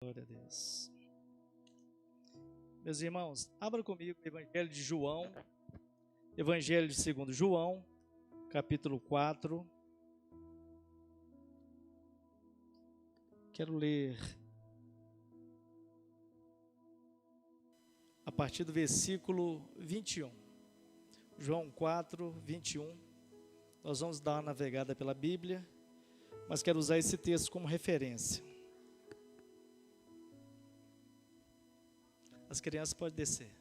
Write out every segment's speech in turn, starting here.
Glória a Deus. Meus irmãos, abra comigo o Evangelho de João, Evangelho de 2 João, capítulo 4. Quero ler a partir do versículo 21. João 4, 21. Nós vamos dar uma navegada pela Bíblia, mas quero usar esse texto como referência. As crianças podem descer.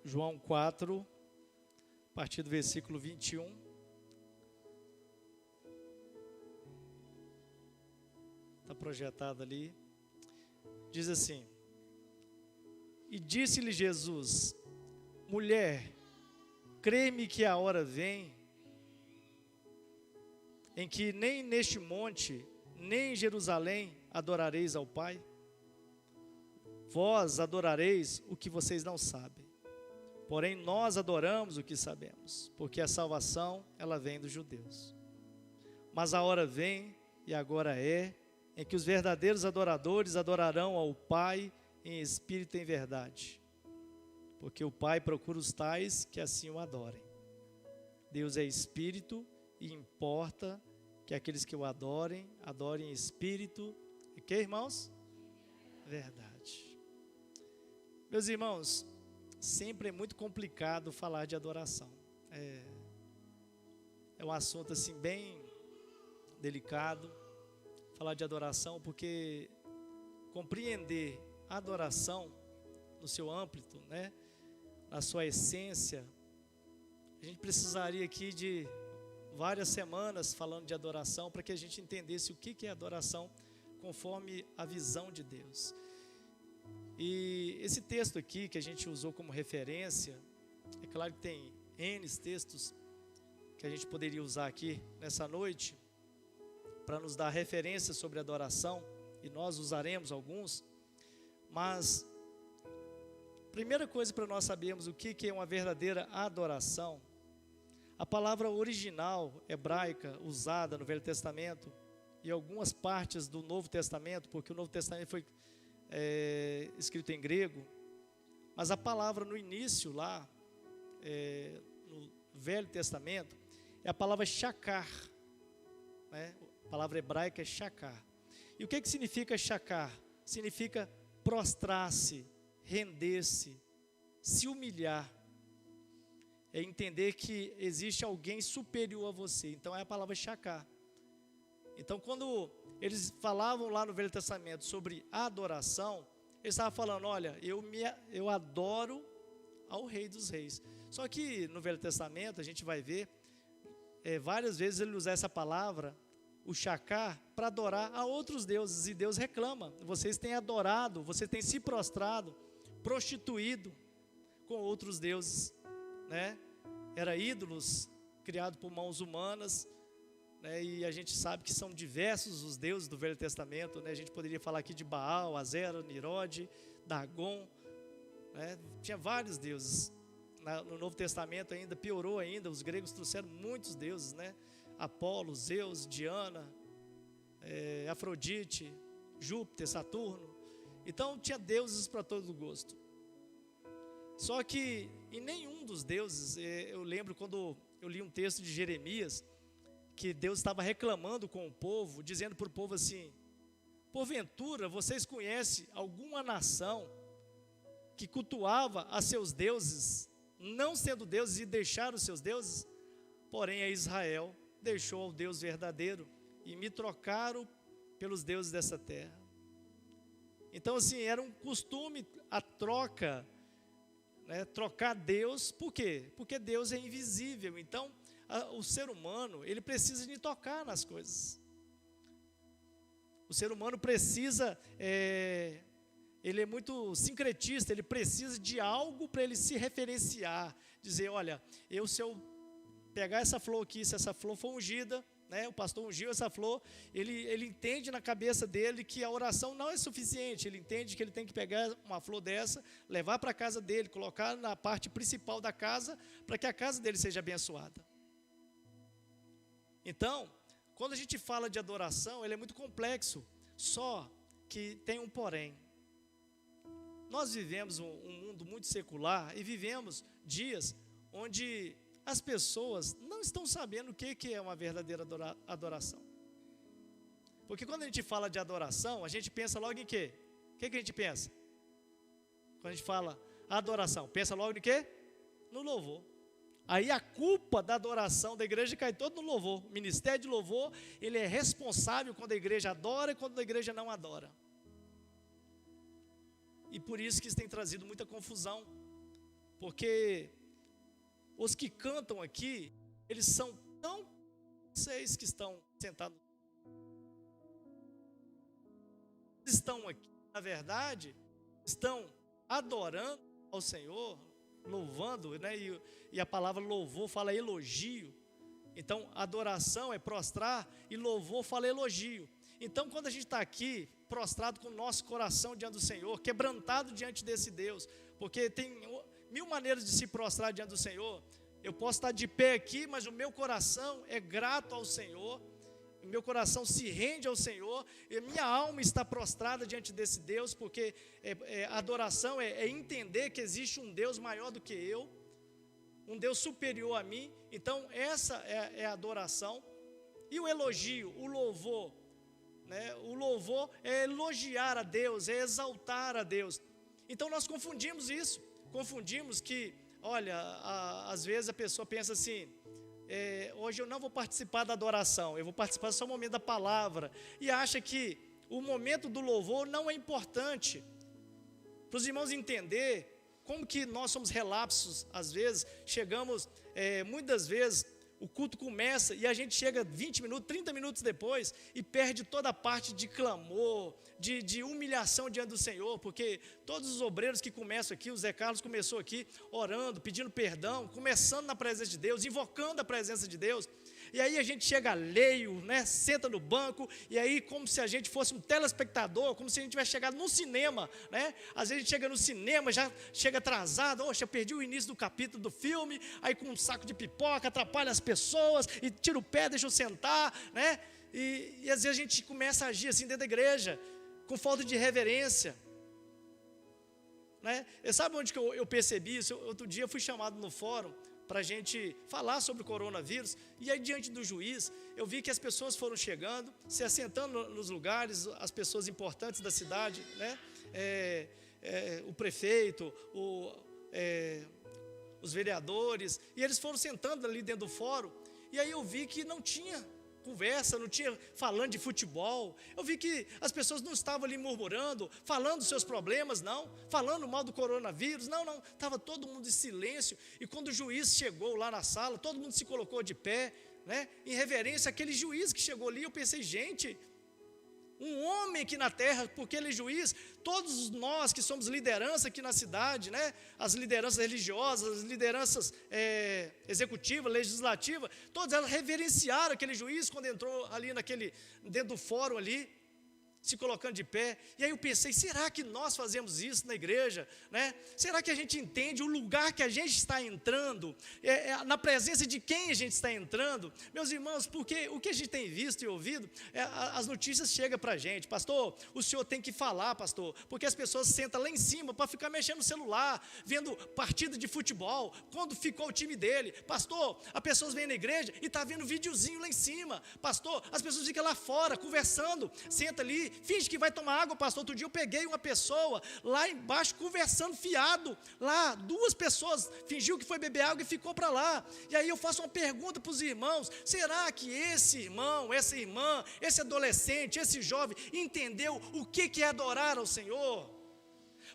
João 4, a partir do versículo 21. Está projetado ali. Diz assim: E disse-lhe Jesus: Mulher, crê-me que a hora vem em que nem neste monte, nem em Jerusalém adorareis ao Pai. Vós adorareis o que vocês não sabem, porém nós adoramos o que sabemos, porque a salvação ela vem dos judeus. Mas a hora vem, e agora é, em que os verdadeiros adoradores adorarão ao Pai em espírito e em verdade, porque o Pai procura os tais que assim o adorem. Deus é espírito e importa que aqueles que o adorem, adorem em espírito e que, irmãos? Verdade. Meus irmãos, sempre é muito complicado falar de adoração. É um assunto assim bem delicado, falar de adoração, porque compreender a adoração no seu âmbito, né, na sua essência, a gente precisaria aqui de várias semanas falando de adoração para que a gente entendesse o que é adoração conforme a visão de Deus. E esse texto aqui que a gente usou como referência, é claro que tem N textos que a gente poderia usar aqui nessa noite para nos dar referências sobre adoração, e nós usaremos alguns, mas primeira coisa para nós sabermos o que é uma verdadeira adoração, a palavra original hebraica usada no Velho Testamento e algumas partes do Novo Testamento, porque o Novo Testamento foi escrito em grego, mas a palavra no início lá, no Velho Testamento, é a palavra shakar, né? A palavra hebraica é shakar. E o que significa shakar? Significa prostrar-se, render-se, se humilhar. É entender que existe alguém superior a você. Então é a palavra shakar. Então quando eles falavam lá no Velho Testamento sobre adoração, eles estavam falando: olha, eu adoro ao Rei dos Reis. Só que no Velho Testamento a gente vai ver várias vezes ele usa essa palavra, o shakar, para adorar a outros deuses. E Deus reclama: vocês têm adorado, vocês têm se prostrado, prostituído com outros deuses, né? Era ídolos criados por mãos humanas, né? E a gente sabe que são diversos os deuses do Velho Testamento, né? A gente poderia falar aqui de Baal, Azera, Nirode, Dagon, né? Tinha vários deuses. No Novo Testamento ainda piorou ainda, os gregos trouxeram muitos deuses, né? Apolo, Zeus, Diana, Afrodite, Júpiter, Saturno. Então tinha deuses para todo gosto. Só que em nenhum dos deuses, eu lembro quando eu li um texto de Jeremias, que Deus estava reclamando com o povo, dizendo para o povo assim: porventura vocês conhecem alguma nação que cultuava a seus deuses, não sendo deuses, e deixaram os seus deuses? Porém a Israel deixou o Deus verdadeiro e me trocaram pelos deuses dessa terra. Então assim, era um costume a troca, né? Trocar Deus. Por quê? Porque Deus é invisível. Então o ser humano, ele precisa de tocar nas coisas. O ser humano precisa, ele é muito sincretista, ele precisa de algo para ele se referenciar, dizer: olha, se eu pegar essa flor aqui, se essa flor for ungida, né? O pastor ungiu essa flor, ele entende na cabeça dele que a oração não é suficiente, ele entende que ele tem que pegar uma flor dessa, levar para a casa dele, colocar na parte principal da casa, para que a casa dele seja abençoada. Então, quando a gente fala de adoração, ele é muito complexo, só que tem um porém. Nós vivemos um mundo muito secular e vivemos dias onde as pessoas não estão sabendo o que é uma verdadeira adoração. Porque quando a gente fala de adoração, a gente pensa logo em quê? O que a gente pensa? Quando a gente fala adoração, pensa logo em quê? No louvor. Aí a culpa da adoração da igreja cai todo no louvor. O ministério de louvor, ele é responsável quando a igreja adora e quando a igreja não adora. E por isso que isso tem trazido muita confusão. Porque os que cantam aqui, eles são tão... Vocês que estão sentados, estão aqui, na verdade, estão adorando ao Senhor, louvando, né? E a palavra louvor fala elogio. Então, adoração é prostrar e louvor fala elogio. Então, quando a gente está aqui, prostrado com o nosso coração diante do Senhor, quebrantado diante desse Deus, porque tem 1000 maneiras de se prostrar diante do Senhor. Eu posso estar de pé aqui, mas o meu coração é grato ao Senhor, o meu coração se rende ao Senhor, e minha alma está prostrada diante desse Deus, porque adoração é entender que existe um Deus maior do que eu, um Deus superior a mim. Então essa é a adoração. E o elogio, o louvor, né? O louvor é elogiar a Deus, é exaltar a Deus. Então nós confundimos isso, confundimos que, olha, às vezes a pessoa pensa assim, hoje eu não vou participar da adoração, eu vou participar só do momento da palavra, e acha que o momento do louvor não é importante, para os irmãos entender como que nós somos relapsos. Às vezes, chegamos, muitas vezes, o culto começa e a gente chega 20 minutos, 30 minutos depois e perde toda a parte de clamor, de humilhação diante do Senhor, porque todos os obreiros que começam aqui, o Zé Carlos começou aqui orando, pedindo perdão, começando na presença de Deus, invocando a presença de Deus. E aí a gente chega alheio, né, senta no banco, e aí como se a gente fosse um telespectador, como se a gente tivesse chegado no cinema, né? Às vezes a gente chega no cinema, já chega atrasado, oxe, eu perdi o início do capítulo do filme, aí com um saco de pipoca, atrapalha as pessoas, e tira o pé, deixa eu sentar, né? E às vezes a gente começa a agir assim dentro da igreja, com falta de reverência, né? E sabe onde que eu percebi isso? Outro dia eu fui chamado no fórum, para a gente falar sobre o coronavírus, e aí diante do juiz, eu vi que as pessoas foram chegando, se assentando nos lugares, as pessoas importantes da cidade, né? O prefeito, os vereadores, e eles foram sentando ali dentro do fórum, e aí eu vi que não tinha conversa, não tinha falando de futebol. Eu vi que as pessoas não estavam ali murmurando, falando dos seus problemas, não, falando mal do coronavírus, não, estava todo mundo em silêncio. E quando o juiz chegou lá na sala, todo mundo se colocou de pé, né, em reverência àquele juiz que chegou ali. Eu pensei, gente, um homem aqui na terra, porque ele é juiz, todos nós que somos liderança aqui na cidade, né, as lideranças religiosas, as lideranças executivas, legislativas, todas elas reverenciaram aquele juiz quando entrou ali dentro do fórum ali, se colocando de pé. E aí eu pensei, será que nós fazemos isso na igreja, né? Será que a gente entende o lugar que a gente está entrando, na presença de quem a gente está entrando? Meus irmãos, porque o que a gente tem visto e ouvido, as notícias chegam para a gente, pastor, o senhor tem que falar, pastor, porque as pessoas sentam lá em cima para ficar mexendo no celular, vendo partida de futebol, quando ficou o time dele. Pastor, as pessoas vêm na igreja e está vendo videozinho lá em cima. Pastor, as pessoas ficam lá fora, conversando, senta ali, finge que vai tomar água. Pastor, outro dia eu peguei uma pessoa lá embaixo conversando fiado, lá 2 pessoas, fingiu que foi beber água e ficou para lá. E aí eu faço uma pergunta para os irmãos, será que esse irmão, essa irmã, esse adolescente, esse jovem entendeu o que é adorar ao Senhor?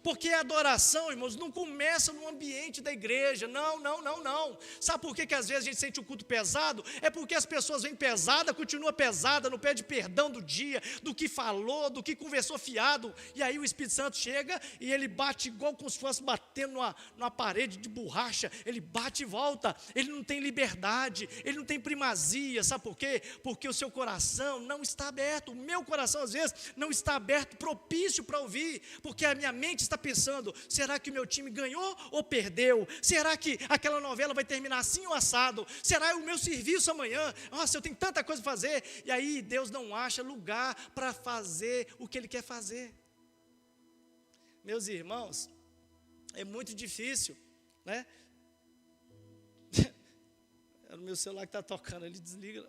Porque a adoração, irmãos, não começa no ambiente da igreja. Não. Sabe por que às vezes a gente sente o culto pesado? É porque as pessoas vêm pesada, continua pesada, não pede perdão do dia, do que falou, do que conversou fiado. E aí o Espírito Santo chega e ele bate igual como se fosse batendo numa parede de borracha. Ele bate e volta. Ele não tem liberdade, ele não tem primazia. Sabe por quê? Porque o seu coração não está aberto. O meu coração às vezes não está aberto, propício para ouvir. Porque a minha mente está pensando, será que o meu time ganhou ou perdeu? Será que aquela novela vai terminar assim ou assado? Será o meu serviço amanhã? Nossa, eu tenho tanta coisa para fazer. E aí Deus não acha lugar para fazer o que Ele quer fazer. Meus irmãos, é muito difícil, né? É o meu celular que está tocando, ele desliga.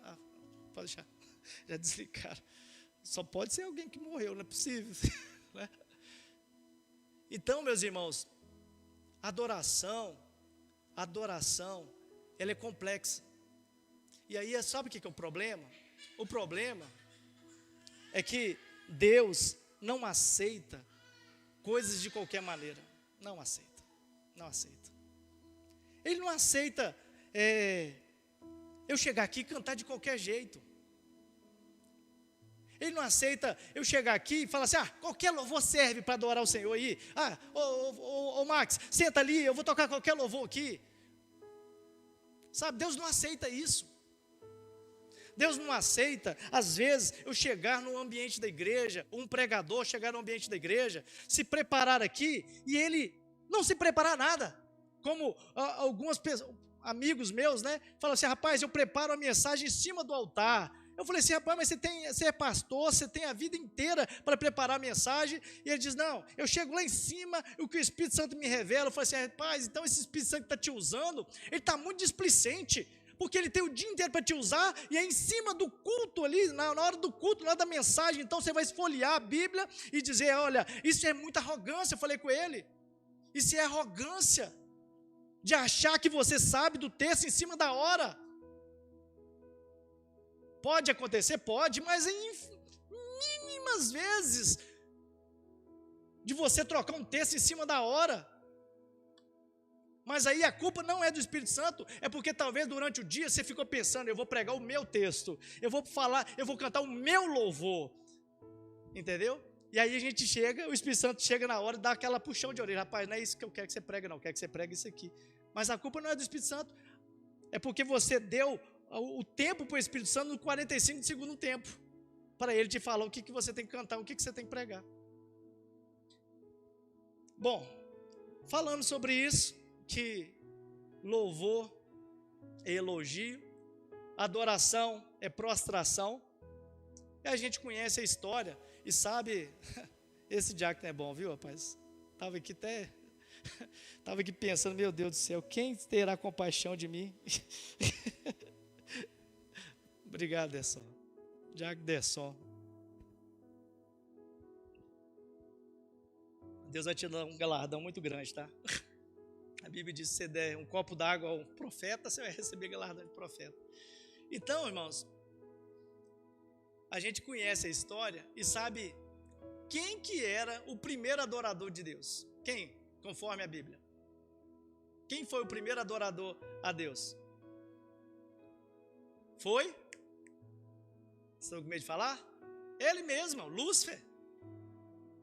Pode deixar, já desligaram. Só pode ser alguém que morreu, não é possível, né? Então, meus irmãos, adoração, ela é complexa. E aí, sabe o que é o problema? O problema é que Deus não aceita coisas de qualquer maneira. Não aceita. Ele não aceita eu chegar aqui e cantar de qualquer jeito. Ele não aceita eu chegar aqui e falar assim, qualquer louvor serve para adorar o Senhor aí. Ô Max, senta ali, eu vou tocar qualquer louvor aqui. Sabe, Deus não aceita isso. Deus não aceita, às vezes, eu chegar no ambiente da igreja, um pregador chegar no ambiente da igreja, se preparar aqui e ele não se preparar nada. Como algumas pessoas, amigos meus, né, falam assim, rapaz, eu preparo a mensagem em cima do altar. Eu falei assim, rapaz, mas você é pastor, você tem a vida inteira para preparar a mensagem. E ele diz, não, eu chego lá em cima, o que o Espírito Santo me revela. Eu falei assim, rapaz, então esse Espírito Santo que está te usando, ele está muito displicente, porque ele tem o dia inteiro para te usar, e é em cima do culto ali, na hora do culto, na hora da mensagem, então você vai esfolhear a Bíblia e dizer, olha, isso é muita arrogância. Eu falei com ele, isso é arrogância, de achar que você sabe do texto em cima da hora. Pode acontecer? Pode, mas em mínimas vezes de você trocar um texto em cima da hora. Mas aí a culpa não é do Espírito Santo, é porque talvez durante o dia você ficou pensando, eu vou pregar o meu texto, eu vou cantar o meu louvor. Entendeu? E aí a gente chega, o Espírito Santo chega na hora e dá aquela puxão de orelha. Rapaz, não é isso que eu quero que você pregue, não, eu quero que você pregue isso aqui. Mas a culpa não é do Espírito Santo, é porque você deu o tempo para o Espírito Santo no 45 de segundo tempo, para ele te falar o que você tem que cantar, o que você tem que pregar. Bom, falando sobre isso, que louvor é elogio, adoração é prostração, e a gente conhece a história e sabe, esse diácono é bom, viu, rapaz? Estava aqui pensando, meu Deus do céu, quem terá compaixão de mim? Obrigado, Desson. Diácono Desson. Deus vai te dar um galardão muito grande, tá? A Bíblia diz que se você der um copo d'água ao profeta, você vai receber galardão de profeta. Então, irmãos, a gente conhece a história e sabe quem que era o primeiro adorador de Deus. Quem? Conforme a Bíblia. Quem foi o primeiro adorador a Deus? Foi? Vocês estão com medo de falar? Ele mesmo, Lúcifer.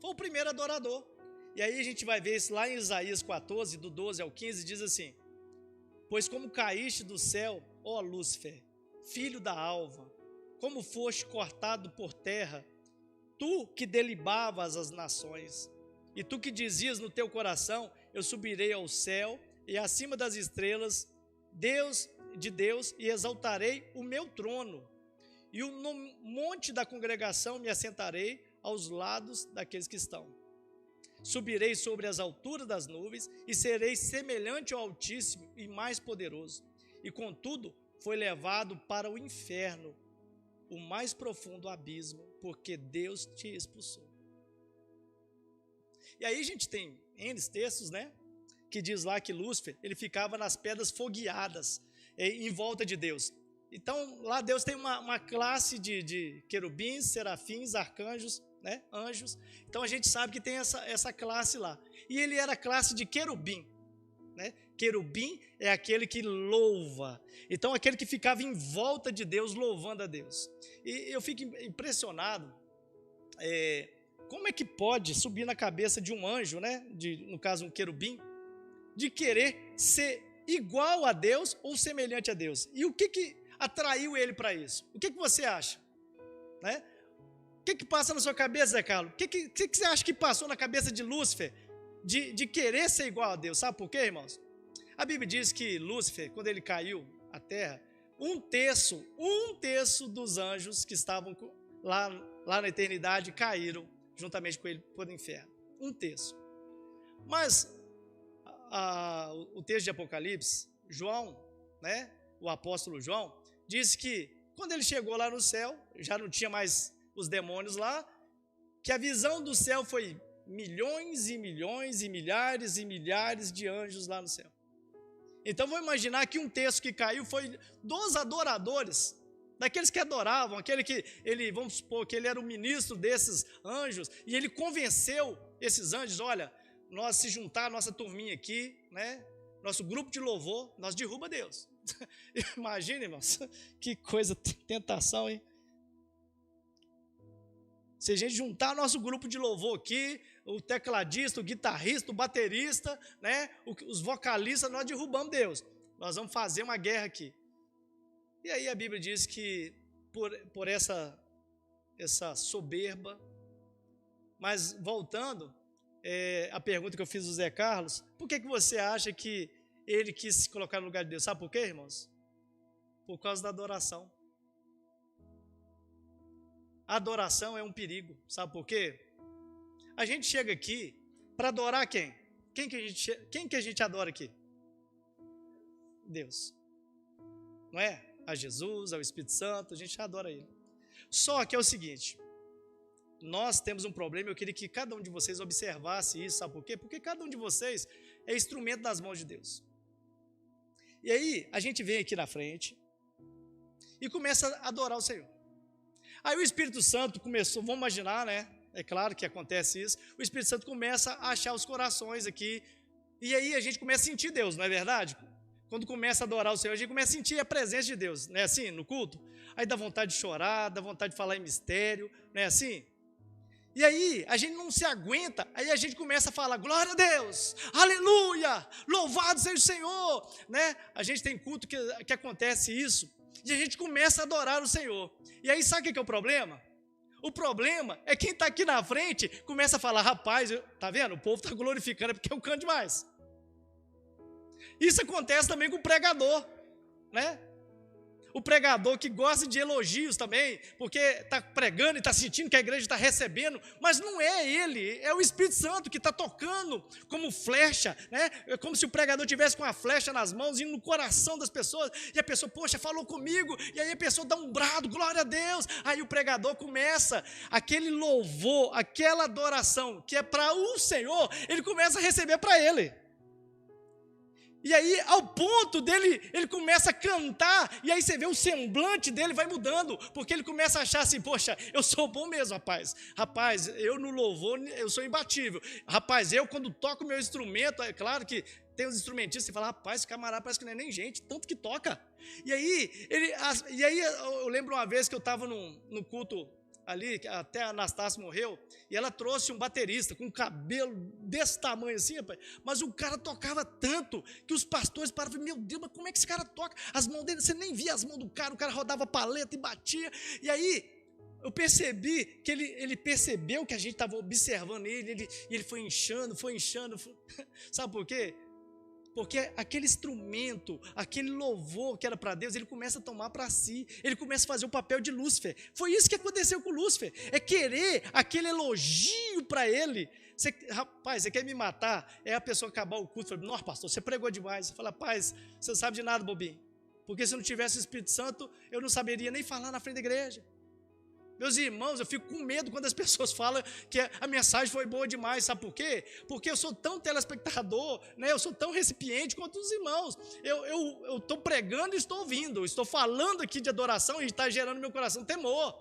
Foi o primeiro adorador. E aí a gente vai ver isso lá em Isaías 14, do 12 ao 15, diz assim: pois como caíste do céu, ó Lúcifer, filho da alva, como foste cortado por terra, tu que delibavas as nações, e tu que dizias no teu coração, eu subirei ao céu, e acima das estrelas, de Deus, e exaltarei o meu trono, e no monte da congregação me assentarei aos lados daqueles que estão. Subirei sobre as alturas das nuvens, e serei semelhante ao Altíssimo e mais poderoso. E contudo, foi levado para o inferno, o mais profundo abismo, porque Deus te expulsou. E aí a gente tem N textos, né, que diz lá que Lúcifer, ele ficava nas pedras fogueadas, em volta de Deus. Então lá Deus tem uma classe de querubins, serafins, arcanjos, né? Anjos. Então a gente sabe que tem essa classe lá. E ele era a classe de querubim, né? Querubim é aquele que louva. Então aquele que ficava em volta de Deus, louvando a Deus. E eu fico impressionado, como é que pode subir na cabeça de um anjo, né? No caso um querubim, de querer ser igual a Deus ou semelhante a Deus. E o que atraiu ele para isso? O que você acha? Né? O que passa na sua cabeça, Zé Carlos? O que você acha que passou na cabeça de Lúcifer de querer ser igual a Deus? Sabe por quê, irmãos? A Bíblia diz que Lúcifer, quando ele caiu à terra, um terço dos anjos que estavam lá na eternidade caíram juntamente com ele para o inferno. Um terço. Mas o texto de Apocalipse, João, né, o apóstolo João, diz que quando ele chegou lá no céu, já não tinha mais os demônios lá, que a visão do céu foi milhões e milhões e milhares de anjos lá no céu. Então vou imaginar que um terço que caiu foi dos adoradores, daqueles que adoravam, vamos supor que ele era o ministro desses anjos, e ele convenceu esses anjos, olha, nós se juntar a nossa turminha aqui, né, nosso grupo de louvor, nós derruba Deus. Imagina, irmãos, que coisa, tentação, hein? Se a gente juntar nosso grupo de louvor aqui, o tecladista, o guitarrista, o baterista, né, os vocalistas, nós derrubamos Deus. Nós vamos fazer uma guerra aqui. E aí a Bíblia diz que por essa soberba, mas voltando, a pergunta que eu fiz ao Zé Carlos, por que você acha que ele quis se colocar no lugar de Deus? Sabe por quê, irmãos? Por causa da adoração. A adoração é um perigo, sabe por quê? A gente chega aqui para adorar quem? Quem que a gente adora aqui? Deus. Não é? A Jesus, ao Espírito Santo, a gente adora Ele. Só que é o seguinte, nós temos um problema, eu queria que cada um de vocês observasse isso, sabe por quê? Porque cada um de vocês é instrumento das mãos de Deus. E aí, a gente vem aqui na frente e começa a adorar o Senhor. Aí o Espírito Santo começou, vamos imaginar, né? É claro que acontece isso. O Espírito Santo começa a achar os corações aqui. E aí a gente começa a sentir Deus, não é verdade? Quando começa a adorar o Senhor, a gente começa a sentir a presença de Deus, não é assim? No culto? Aí dá vontade de chorar, dá vontade de falar em mistério, não é assim? E aí a gente não se aguenta, aí a gente começa a falar, glória a Deus, aleluia, louvado seja o Senhor, né? A gente tem culto que acontece isso. E a gente começa a adorar o Senhor. E aí sabe o que é o problema? O problema é quem está aqui na frente começa a falar, rapaz, tá vendo? O povo está glorificando, é porque eu canto demais. Isso acontece também com o pregador, né? O pregador que gosta de elogios também, porque está pregando e está sentindo que a igreja está recebendo, mas não é ele, é o Espírito Santo que está tocando como flecha, né? É como se o pregador tivesse com a flecha nas mãos, indo no coração das pessoas, e a pessoa, poxa, falou comigo, e aí a pessoa dá um brado, glória a Deus, aí o pregador começa, aquele louvor, aquela adoração que é para o Senhor, ele começa a receber para ele. E aí, ao ponto dele, ele começa a cantar, e aí você vê o semblante dele vai mudando, porque ele começa a achar assim, poxa, eu sou bom mesmo, rapaz. Rapaz, eu no louvor, eu sou imbatível. Rapaz, eu quando toco meu instrumento, é claro que tem os instrumentistas, você fala, rapaz, esse camarada parece que não é nem gente, tanto que toca. E aí eu lembro uma vez que eu estava no culto ali, até a Anastácia morreu, e ela trouxe um baterista com um cabelo desse tamanho assim, rapaz, mas o cara tocava tanto que os pastores paravam e falavam, meu Deus, mas como é que esse cara toca? As mãos dele, você nem via as mãos do cara, o cara rodava paleta e batia, e aí eu percebi que ele percebeu que a gente estava observando ele, e ele foi inchando, sabe por quê? Porque aquele instrumento, aquele louvor que era para Deus, ele começa a tomar para si, ele começa a fazer o papel de Lúcifer. Foi isso que aconteceu com Lúcifer, é querer aquele elogio para ele. Rapaz, você quer me matar? É a pessoa acabar o culto e falar, nossa pastor, você pregou demais. Você fala, rapaz, você não sabe de nada, bobinho, porque se não tivesse o Espírito Santo, eu não saberia nem falar na frente da igreja. Meus irmãos, eu fico com medo quando as pessoas falam que a mensagem foi boa demais, sabe por quê? Porque eu sou tão telespectador, né? Eu sou tão recipiente quanto os irmãos. Eu estou pregando e estou ouvindo, estou falando aqui de adoração e está gerando no meu coração temor.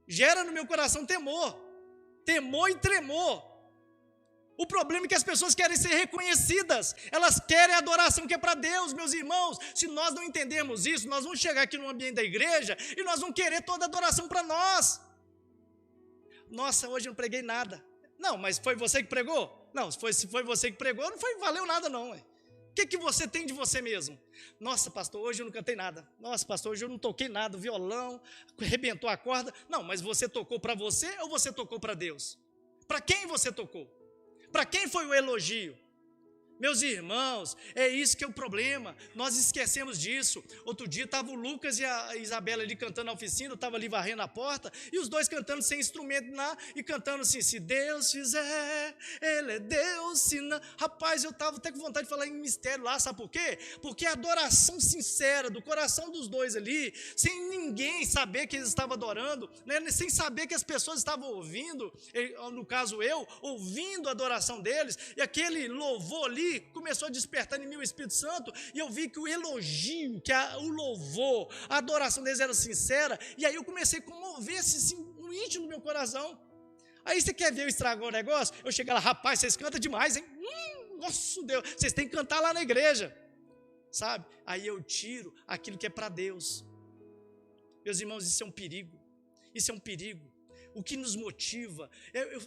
Gera no meu coração temor. temor e tremor. O problema é que as pessoas querem ser reconhecidas, elas querem a adoração que é para Deus, meus irmãos. Se nós não entendermos isso, nós vamos chegar aqui no ambiente da igreja e nós vamos querer toda a adoração para nós. Nossa, hoje eu não preguei nada. Não, mas foi você que pregou? Não, se foi você que pregou, não valeu nada não. O que você tem de você mesmo? Nossa, pastor, hoje eu não cantei nada. Nossa, pastor, hoje eu não toquei nada, o violão, arrebentou a corda. Não, mas você tocou para você ou você tocou para Deus? Para quem você tocou? Para quem foi o elogio? Meus irmãos, é isso que é o problema, nós esquecemos disso. Outro dia estava o Lucas e a Isabela ali cantando na oficina, eu estava ali varrendo a porta, e os dois cantando sem instrumento lá, e cantando assim, se Deus fizer, Ele é Deus, se não... Rapaz, eu estava até com vontade de falar em mistério lá, sabe por quê? Porque a adoração sincera do coração dos dois ali, sem ninguém saber que eles estavam adorando, né? Sem saber que as pessoas estavam ouvindo, no caso eu, ouvindo a adoração deles, e aquele louvor ali, começou a despertar em mim o Espírito Santo, e eu vi que o elogio, o louvor, a adoração deles era sincera, e aí eu comecei a comover-se no íntimo do meu coração. Aí você quer ver eu estragar o negócio? Eu cheguei lá, rapaz, vocês cantam demais, hein? Nossa Deus, vocês têm que cantar lá na igreja, sabe? Aí eu tiro aquilo que é para Deus. Meus irmãos, isso é um perigo, isso é um perigo. O que nos motiva,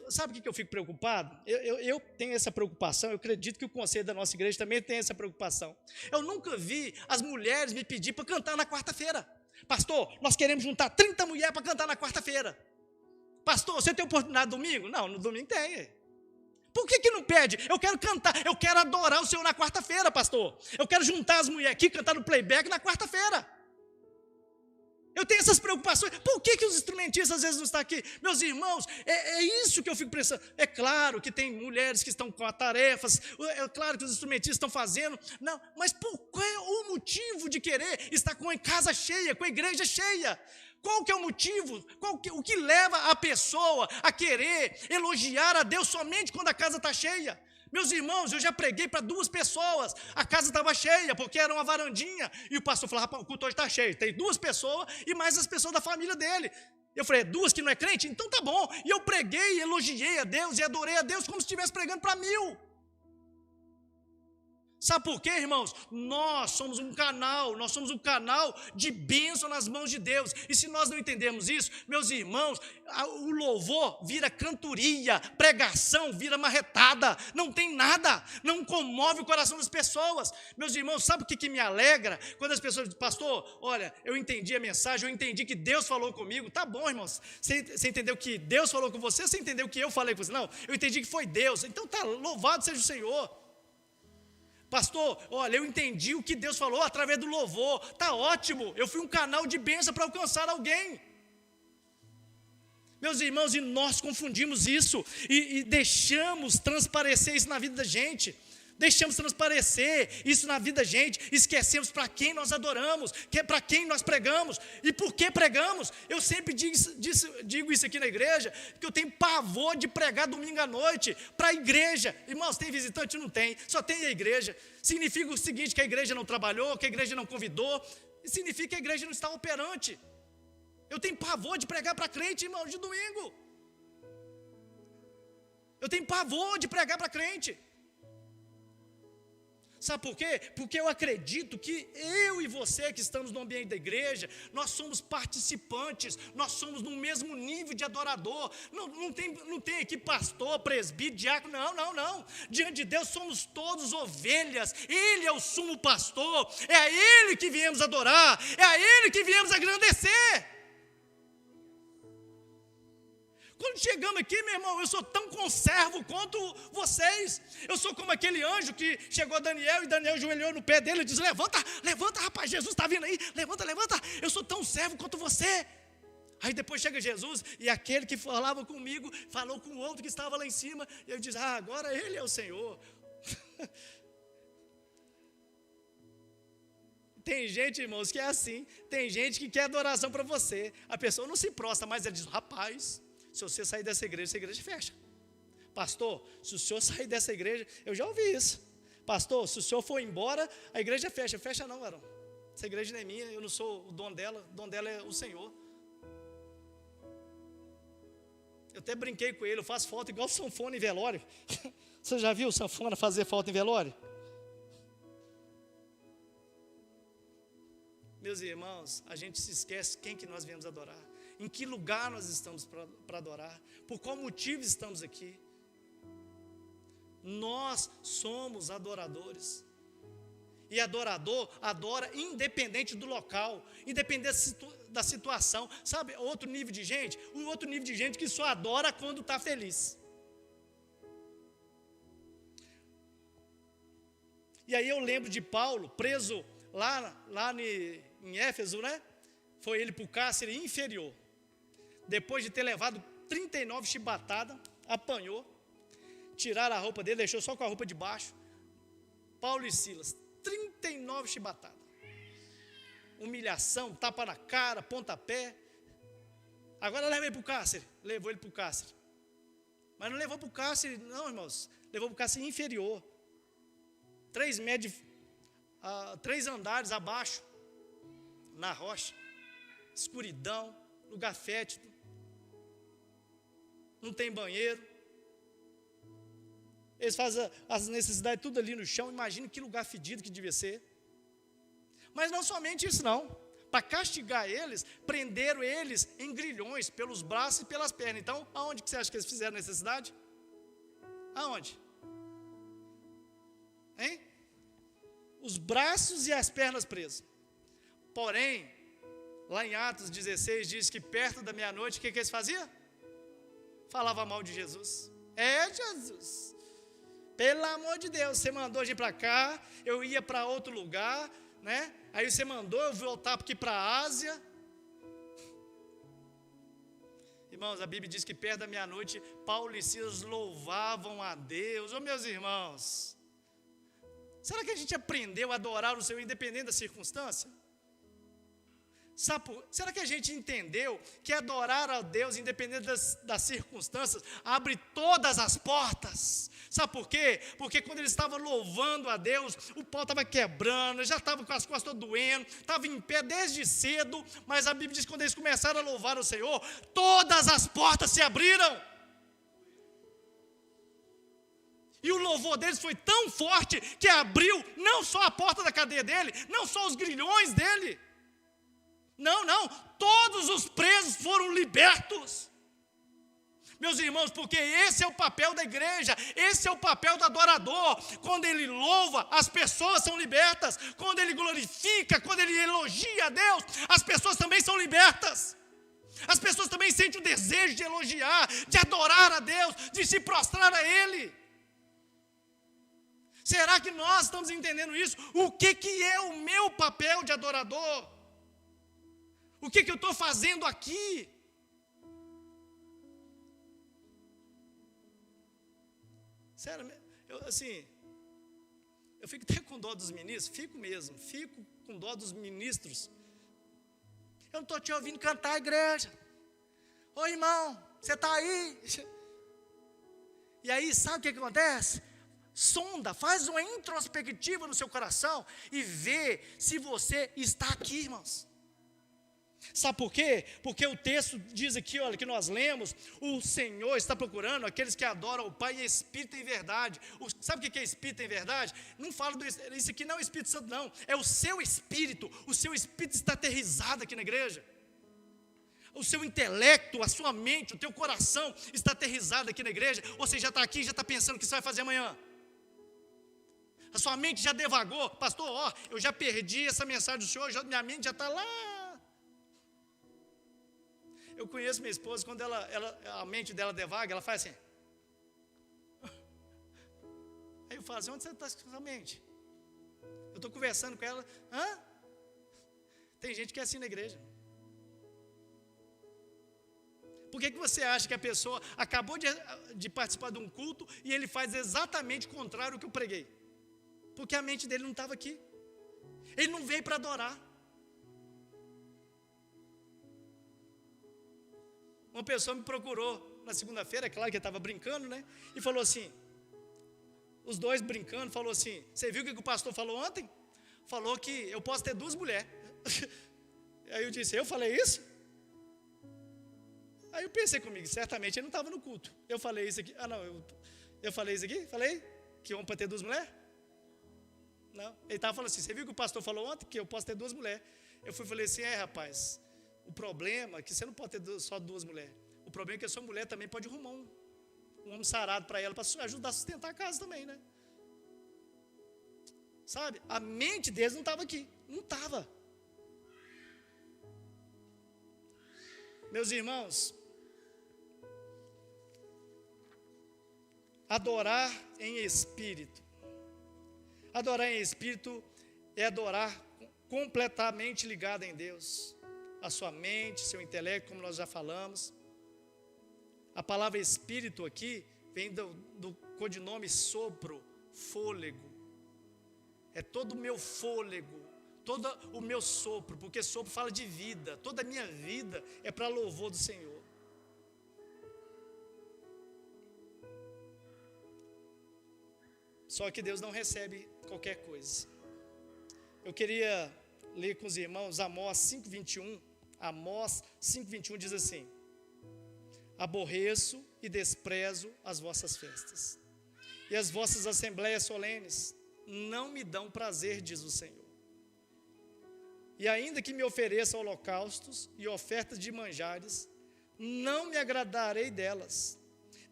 sabe o que eu fico preocupado? Eu tenho essa preocupação, eu acredito que o conselho da nossa igreja também tem essa preocupação. Eu nunca vi as mulheres me pedir para cantar na quarta-feira. Pastor, nós queremos juntar 30 mulheres para cantar na quarta-feira. Pastor, você tem oportunidade no domingo? Não, no domingo tem. Por que não pede? Eu quero cantar, eu quero adorar o Senhor na quarta-feira, pastor. Eu quero juntar as mulheres aqui, cantar no playback na quarta-feira. Eu tenho essas preocupações. Por que os instrumentistas às vezes não estão aqui? Meus irmãos, é isso que eu fico pensando. É claro que tem mulheres que estão com as tarefas, é claro que os instrumentistas estão fazendo. Não, mas qual é o motivo de querer estar com a casa cheia, com a igreja cheia? Qual que é o motivo? O que leva a pessoa a querer elogiar a Deus somente quando a casa está cheia? Meus irmãos, eu já preguei para 2 pessoas, a casa estava cheia, porque era uma varandinha, e o pastor falou, rapaz, o culto hoje está cheio, tem 2 pessoas, e mais as pessoas da família dele. Eu falei, 2 que não é crente? Então tá bom, e eu preguei, elogiei a Deus, e adorei a Deus, como se estivesse pregando para 1000. Sabe por quê, irmãos? Nós somos um canal de bênção nas mãos de Deus, e se nós não entendermos isso, meus irmãos, o louvor vira cantoria, pregação vira marretada, não tem nada, não comove o coração das pessoas. Meus irmãos, sabe o que me alegra? Quando as pessoas dizem, pastor, olha, eu entendi a mensagem, eu entendi que Deus falou comigo. Tá bom, irmãos, você entendeu que Deus falou com você, você entendeu que eu falei com você? Não, eu entendi que foi Deus, então tá, louvado seja o Senhor. Pastor, olha, eu entendi o que Deus falou através do louvor, está ótimo, eu fui um canal de bênção para alcançar alguém. Meus irmãos, e nós confundimos isso, e deixamos transparecer isso na vida da gente, deixamos transparecer isso na vida da gente, esquecemos para quem nós adoramos, para quem nós pregamos, e por que pregamos. Eu sempre digo isso aqui na igreja, que eu tenho pavor de pregar domingo à noite, para a igreja. Irmãos, tem visitante? Não tem, só tem a igreja. Significa o seguinte, que a igreja não trabalhou, que a igreja não convidou, significa que a igreja não está operante. Eu tenho pavor de pregar para crente, irmão, de domingo. Eu tenho pavor de pregar para crente. Sabe por quê? Porque eu acredito que eu e você que estamos no ambiente da igreja, nós somos participantes, nós somos no mesmo nível de adorador. Não tem aqui pastor, presbítero, diácono, não. Diante de Deus somos todos ovelhas, Ele é o sumo pastor, é a Ele que viemos adorar, é a Ele que viemos agradecer. Quando chegamos aqui, meu irmão, eu sou tão conservo quanto vocês. Eu sou como aquele anjo que chegou a Daniel, e Daniel ajoelhou no pé dele e disse, levanta, rapaz, Jesus está vindo aí, levanta. Eu sou tão servo quanto você. Aí depois chega Jesus, e aquele que falava comigo, falou com o outro que estava lá em cima, e eu disse, agora ele é o Senhor. Tem gente, irmãos, que é assim, tem gente que quer adoração para você, a pessoa não se prostra, mas ela diz, rapaz, se você sair dessa igreja, essa igreja fecha. Pastor, se o senhor sair dessa igreja, eu já ouvi isso. Pastor, se o senhor for embora, a igreja fecha. Fecha não, varão. Essa igreja não é minha, eu não sou o dono dela é o Senhor. Eu até brinquei com ele, eu faço falta igual sanfona em velório. Você já viu sanfona fazer falta em velório? Meus irmãos, a gente se esquece quem que nós viemos adorar. Em que lugar nós estamos para adorar. Por qual motivo estamos aqui. Nós somos adoradores. E adorador adora independente do local, independente da situação. Sabe, outro nível de gente? O outro nível de gente que só adora quando está feliz. E aí eu lembro de Paulo, preso lá em Éfeso, né? Foi ele para o cárcere inferior. Depois de ter levado 39 chibatadas, apanhou, tiraram a roupa dele, deixou só com a roupa de baixo. Paulo e Silas, 39 chibatadas. Humilhação, tapa na cara, pontapé. Agora leva ele para o cárcere. Levou ele para o cárcere. Mas não levou para o cárcere, não, irmãos. Levou para o cárcere inferior. 3 andares abaixo. Na rocha. Escuridão, lugar fétido. Não tem banheiro. Eles fazem as necessidades tudo ali no chão. Imagina que lugar fedido que devia ser. Mas não somente isso não. Para castigar eles, prenderam eles em grilhões, pelos braços e pelas pernas. Então, aonde que você acha que eles fizeram necessidade? Aonde? Hein? Os braços e as pernas presos. Porém, lá em Atos 16, diz que perto da meia-noite, o que eles faziam? Falava mal de Jesus. Jesus, pelo amor de Deus, você mandou de ir para cá, eu ia para outro lugar, né? Aí você mandou eu voltar aqui para a Ásia. Irmãos, a Bíblia diz que perto da meia-noite, Paulo e Silas louvavam a Deus. Ô meus irmãos, será que a gente aprendeu a adorar o Senhor independente da circunstância? Será que a gente entendeu que adorar a Deus, independente das circunstâncias, abre todas as portas? Sabe por quê? Porque quando eles estavam louvando a Deus, o pau estava quebrando, já estava com as costas doendo, estava em pé desde cedo, mas a Bíblia diz que quando eles começaram a louvar o Senhor, todas as portas se abriram. E o louvor deles foi tão forte que abriu não só a porta da cadeia dele, não só os grilhões dele. Não, todos os presos foram libertos. Meus irmãos, porque esse é o papel da igreja, esse é o papel do adorador. Quando ele louva, as pessoas são libertas. Quando ele glorifica, quando ele elogia a Deus, as pessoas também são libertas. As pessoas também sentem o desejo de elogiar, de adorar a Deus, de se prostrar a Ele. Será que nós estamos entendendo isso? O que é o meu papel de adorador? O que eu estou fazendo aqui? Sério, eu fico até com dó dos ministros, fico com dó dos ministros. Eu não estou te ouvindo cantar a igreja. Ô irmão, você está aí? E aí, sabe o que acontece? Sonda, faz uma introspectiva no seu coração e vê se você está aqui, irmãos. Sabe por quê? Porque o texto diz aqui, olha, que nós lemos, o Senhor está procurando aqueles que adoram o Pai em espírito e em verdade. Sabe o que é espírito e em verdade? Não falo isso aqui não é o Espírito Santo não, é o seu espírito está aterrizado aqui na igreja. O seu intelecto, a sua mente, o teu coração está aterrizado aqui na igreja, ou você já está aqui, já está pensando o que você vai fazer amanhã. A sua mente já devagou, pastor, eu já perdi essa mensagem do Senhor, minha mente já está lá. Eu conheço minha esposa, quando a mente dela devaga, ela faz assim. Aí eu falo assim, onde você está com essa mente? Eu estou conversando com ela, Tem gente que é assim na igreja. Por que você acha que a pessoa acabou de participar de um culto e ele faz exatamente o contrário do que eu preguei? Porque a mente dele não estava aqui. Ele não veio para adorar. Uma pessoa me procurou na segunda-feira, é claro que ele estava brincando, né? E falou assim, os dois brincando, falou assim, você viu o que o pastor falou ontem? Falou que eu posso ter 2 mulheres. Aí eu disse, eu falei isso? Aí eu pensei comigo, certamente ele não estava no culto. Eu falei isso aqui. Eu falei isso aqui? Falei? Que homem para ter 2 mulheres? Não. Ele estava falando assim, você viu que o pastor falou ontem que eu posso ter 2 mulheres? Eu falei assim, rapaz, o problema é que você não pode ter só 2 mulheres. O problema é que a sua mulher também pode arrumar um homem sarado para ela, para ajudar a sustentar a casa também, né? Sabe? A mente deles não estava aqui. Não estava. Meus irmãos, adorar em espírito. Adorar em espírito é adorar completamente ligado em Deus. A sua mente, seu intelecto, como nós já falamos. A palavra espírito aqui vem do codinome sopro, fôlego. É todo o meu fôlego, todo o meu sopro, porque sopro fala de vida. Toda a minha vida é para louvor do Senhor. Só que Deus não recebe qualquer coisa. Eu queria ler com os irmãos Amós 5:21. Amós 5:21 diz assim: aborreço e desprezo as vossas festas, e as vossas assembleias solenes não me dão prazer, diz o Senhor. E ainda que me ofereça holocaustos e ofertas de manjares, não me agradarei delas,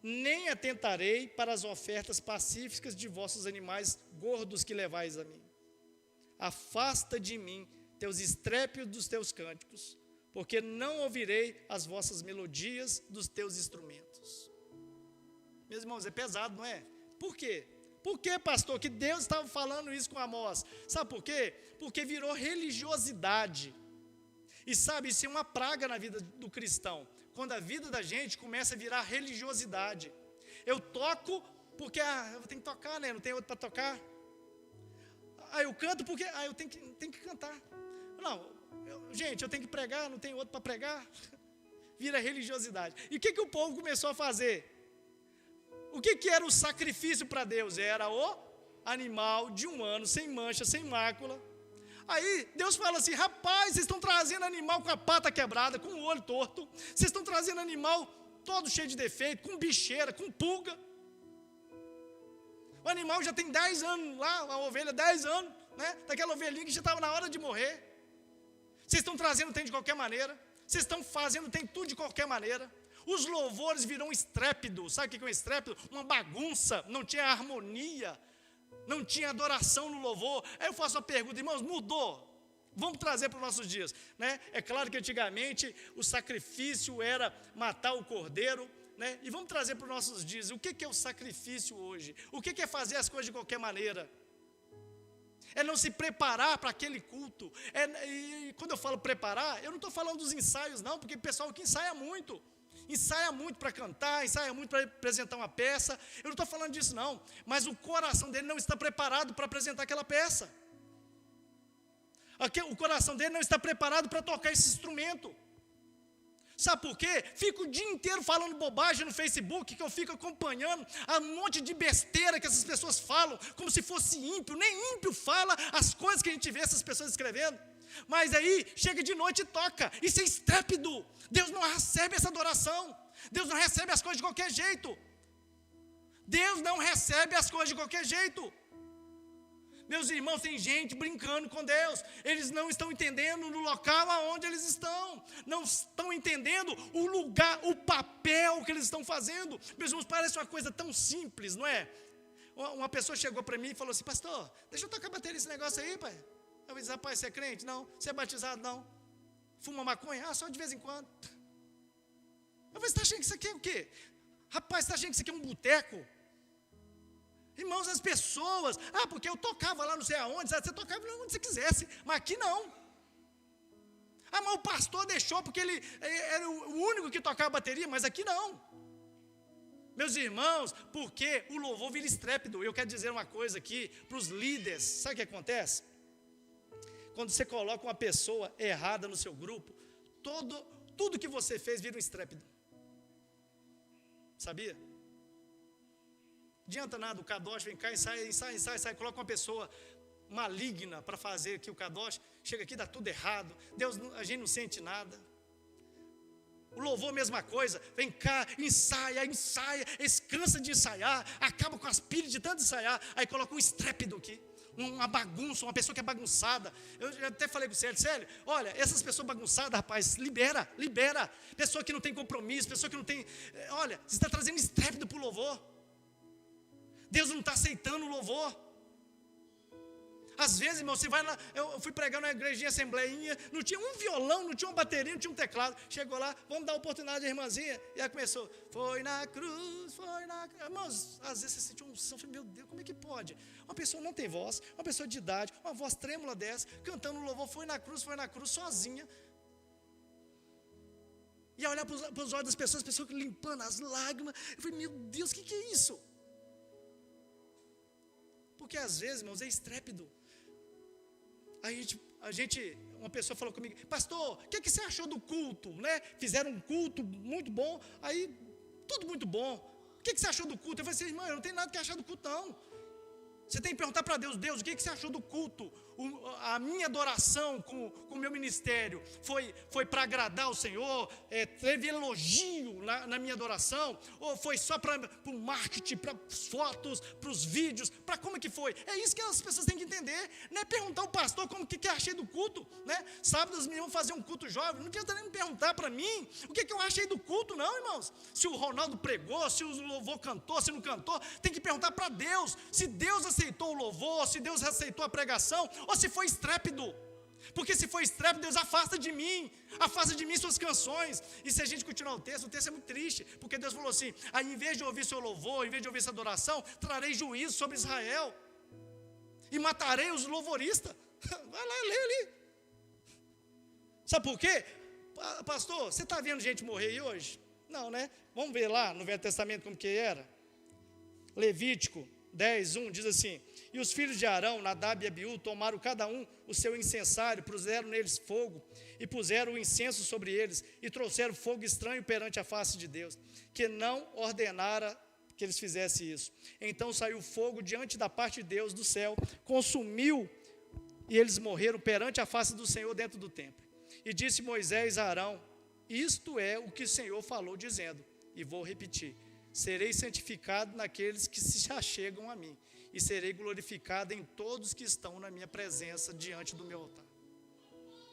nem atentarei para as ofertas pacíficas de vossos animais gordos que levais a mim. Afasta de mim teus estrépios dos teus cânticos, porque não ouvirei as vossas melodias dos teus instrumentos. Meus irmãos, é pesado, não é? Por quê? Por que, pastor, que Deus estava falando isso com Amós? Sabe por quê? Porque virou religiosidade. E sabe, isso é uma praga na vida do cristão. Quando a vida da gente começa a virar religiosidade. Eu toco porque eu tenho que tocar, né? Não tem outro para tocar. Eu canto porque eu tenho que cantar. Não, gente, eu tenho que pregar, não tem outro para pregar. Vira religiosidade. E o que o povo começou a fazer? O que era o sacrifício para Deus? Era o animal de 1 ano, sem mancha, sem mácula. Aí Deus fala assim, rapaz, vocês estão trazendo animal com a pata quebrada, com o olho torto. Vocês estão trazendo animal todo cheio de defeito, com bicheira, com pulga. O animal já tem 10 anos lá, a ovelha 10 anos, né? Daquela ovelhinha que já estava na hora de morrer. Vocês estão trazendo tem de qualquer maneira. Vocês estão fazendo tem tudo de qualquer maneira. Os louvores viram estrépido. Sabe o que é um estrépido? Uma bagunça, não tinha harmonia, não tinha adoração no louvor. Aí eu faço uma pergunta, irmãos, mudou? Vamos trazer para os nossos dias, né? É claro que antigamente o sacrifício era matar o cordeiro, né? E vamos trazer para os nossos dias. O que é o sacrifício hoje? O que é fazer as coisas de qualquer maneira? É não se preparar para aquele culto. E quando eu falo preparar, eu não estou falando dos ensaios não, porque o pessoal que ensaia muito para cantar, ensaia muito para apresentar uma peça. Eu não estou falando disso não, mas o coração dele não está preparado para apresentar aquela peça. O coração dele não está preparado para tocar esse instrumento. Sabe por quê? Fico o dia inteiro falando bobagem no Facebook, que eu fico acompanhando um monte de besteira que essas pessoas falam, como se fosse ímpio. Nem ímpio fala as coisas que a gente vê essas pessoas escrevendo. Mas aí, chega de noite e toca. Isso é estrépido. Deus não recebe essa adoração. Deus não recebe as coisas de qualquer jeito. Deus não recebe as coisas de qualquer jeito. Meus irmãos, tem gente brincando com Deus. Eles não estão entendendo no local aonde eles estão. Não estão entendendo o lugar, o papel que eles estão fazendo. Meus irmãos, parece uma coisa tão simples, não é? Uma pessoa chegou para mim e falou assim, pastor, deixa eu tocar bateria esse negócio aí, pai. Eu disse, rapaz, você é crente? Não. Você é batizado? Não. Fuma maconha? Só de vez em quando. Eu falei, você está achando que isso aqui é o quê? Rapaz, você está achando que isso aqui é um boteco? Irmãos, as pessoas, porque eu tocava lá não sei aonde, você tocava onde você quisesse, mas aqui não. Mas o pastor deixou porque ele era o único que tocava bateria, mas aqui não. Meus irmãos, porque o louvor vira estrépido. Eu quero dizer uma coisa aqui para os líderes, sabe o que acontece? Quando você coloca uma pessoa errada no seu grupo, tudo que você fez vira um estrépido. Sabia? Adianta nada, o kadosh vem cá, sai, coloca uma pessoa maligna para fazer aqui o kadosh, chega aqui, dá tudo errado, Deus, a gente não sente nada. O louvor, mesma coisa, vem cá, ensaia, eles cansam de ensaiar, acaba com as pilhas de tanto ensaiar, aí coloca um estrépido aqui, uma bagunça, uma pessoa que é bagunçada. Eu até falei com o Célio, olha, essas pessoas bagunçadas, rapaz, libera, pessoa que não tem compromisso, pessoa que não tem, olha, você está trazendo estrépido para o louvor, Deus não está aceitando o louvor. Às vezes, irmão, você vai lá, eu fui pregar numa igrejinha, assembleia, não tinha um violão, não tinha uma bateria, não tinha um teclado. Chegou lá, vamos dar oportunidade à irmãzinha. E aí começou, foi na cruz. Irmãos, às vezes você sente uma unção, meu Deus, como é que pode? Uma pessoa não tem voz, uma pessoa de idade, uma voz trêmula dessa, cantando um louvor, foi na cruz, sozinha. E a olhar para os olhos das pessoas limpando as lágrimas. Eu falei, meu Deus, o que é isso? Porque às vezes, irmãos, é estrépido. Uma pessoa falou comigo, pastor, o que você achou do culto, né? Fizeram um culto muito bom, aí tudo muito bom. O que você achou do culto? Eu falei assim, irmão, eu não tenho nada que achar do culto não. Você tem que perguntar para Deus, o que você achou do culto? A minha adoração com o meu ministério foi para agradar o Senhor? Teve elogio na minha adoração? Ou foi só para o marketing, para as fotos, para os vídeos? Para como é que foi? É isso que as pessoas têm que entender. Não é perguntar ao pastor como que achei do culto, né? Sábado os meninos vão fazer um culto jovem. Não adianta nem me perguntar para mim o que eu achei do culto, não, irmãos. Se o Ronaldo pregou, se o louvor cantou, se não cantou, tem que perguntar para Deus. Se Deus aceitou o louvor, se Deus aceitou a pregação, ou se foi estrépido. Porque se for estrépido, Deus afasta de mim suas canções. E se a gente continuar o texto é muito triste, porque Deus falou assim, aí em vez de ouvir seu louvor, em vez de ouvir essa adoração, trarei juízo sobre Israel, e matarei os louvoristas. Vai lá, lê ali. Sabe por quê? Pastor, você está vendo gente morrer aí hoje? Não, né? Vamos ver lá no Velho Testamento como que era. Levítico 10:1 diz assim, e os filhos de Arão, Nadab e Abiú, tomaram cada um o seu incensário, puseram neles fogo, e puseram o incenso sobre eles, e trouxeram fogo estranho perante a face de Deus, que não ordenara que eles fizessem isso. Então saiu fogo diante da parte de Deus do céu, consumiu, e eles morreram perante a face do Senhor dentro do templo. E disse Moisés a Arão, isto é o que o Senhor falou, dizendo, e vou repetir, serei santificado naqueles que se achegam a mim, e serei glorificado em todos que estão na minha presença diante do meu altar.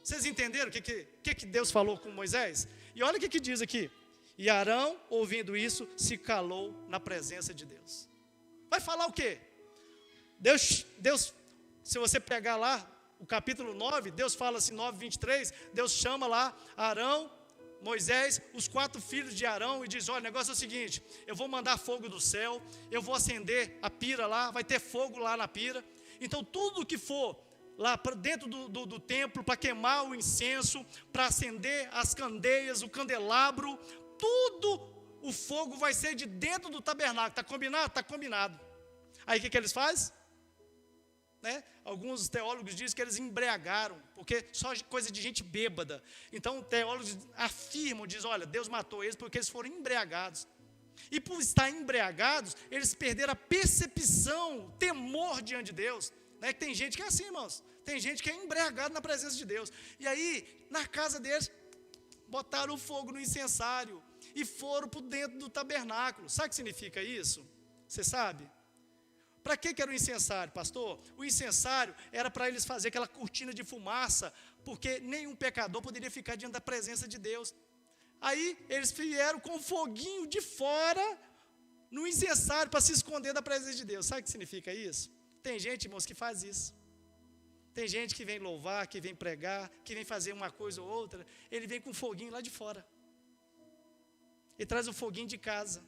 Vocês entenderam o que Deus falou com Moisés? E olha o que diz aqui, e Arão, ouvindo isso, se calou na presença de Deus. Vai falar o quê? Deus, se você pegar lá, o capítulo 9, Deus fala assim, 9:23, Deus chama lá Arão, Moisés, os 4 filhos de Arão, e diz, olha, o negócio é o seguinte, eu vou mandar fogo do céu, eu vou acender a pira lá, vai ter fogo lá na pira, então tudo que for lá dentro do templo, para queimar o incenso, para acender as candeias, o candelabro, tudo o fogo vai ser de dentro do tabernáculo, está combinado? Está combinado. Aí o que eles fazem? Né? Alguns teólogos dizem que eles embriagaram, porque só coisa de gente bêbada. Então teólogos afirmam, dizem, olha, Deus matou eles porque eles foram embriagados. E por estar embriagados, eles perderam a percepção, o temor diante de Deus. Né? Tem gente que é assim, irmãos. Tem gente que é embriagado na presença de Deus. E aí, na casa deles, botaram o fogo no incensário e foram por dentro do tabernáculo. Sabe o que significa isso? Você sabe? Para que era o incensário, pastor? O incensário era para eles fazer aquela cortina de fumaça, porque nenhum pecador poderia ficar diante da presença de Deus. Aí eles vieram com um foguinho de fora no incensário para se esconder da presença de Deus. Sabe o que significa isso? Tem gente, irmãos, que faz isso. Tem gente que vem louvar, que vem pregar, que vem fazer uma coisa ou outra, ele vem com um foguinho lá de fora. Ele traz o foguinho de casa.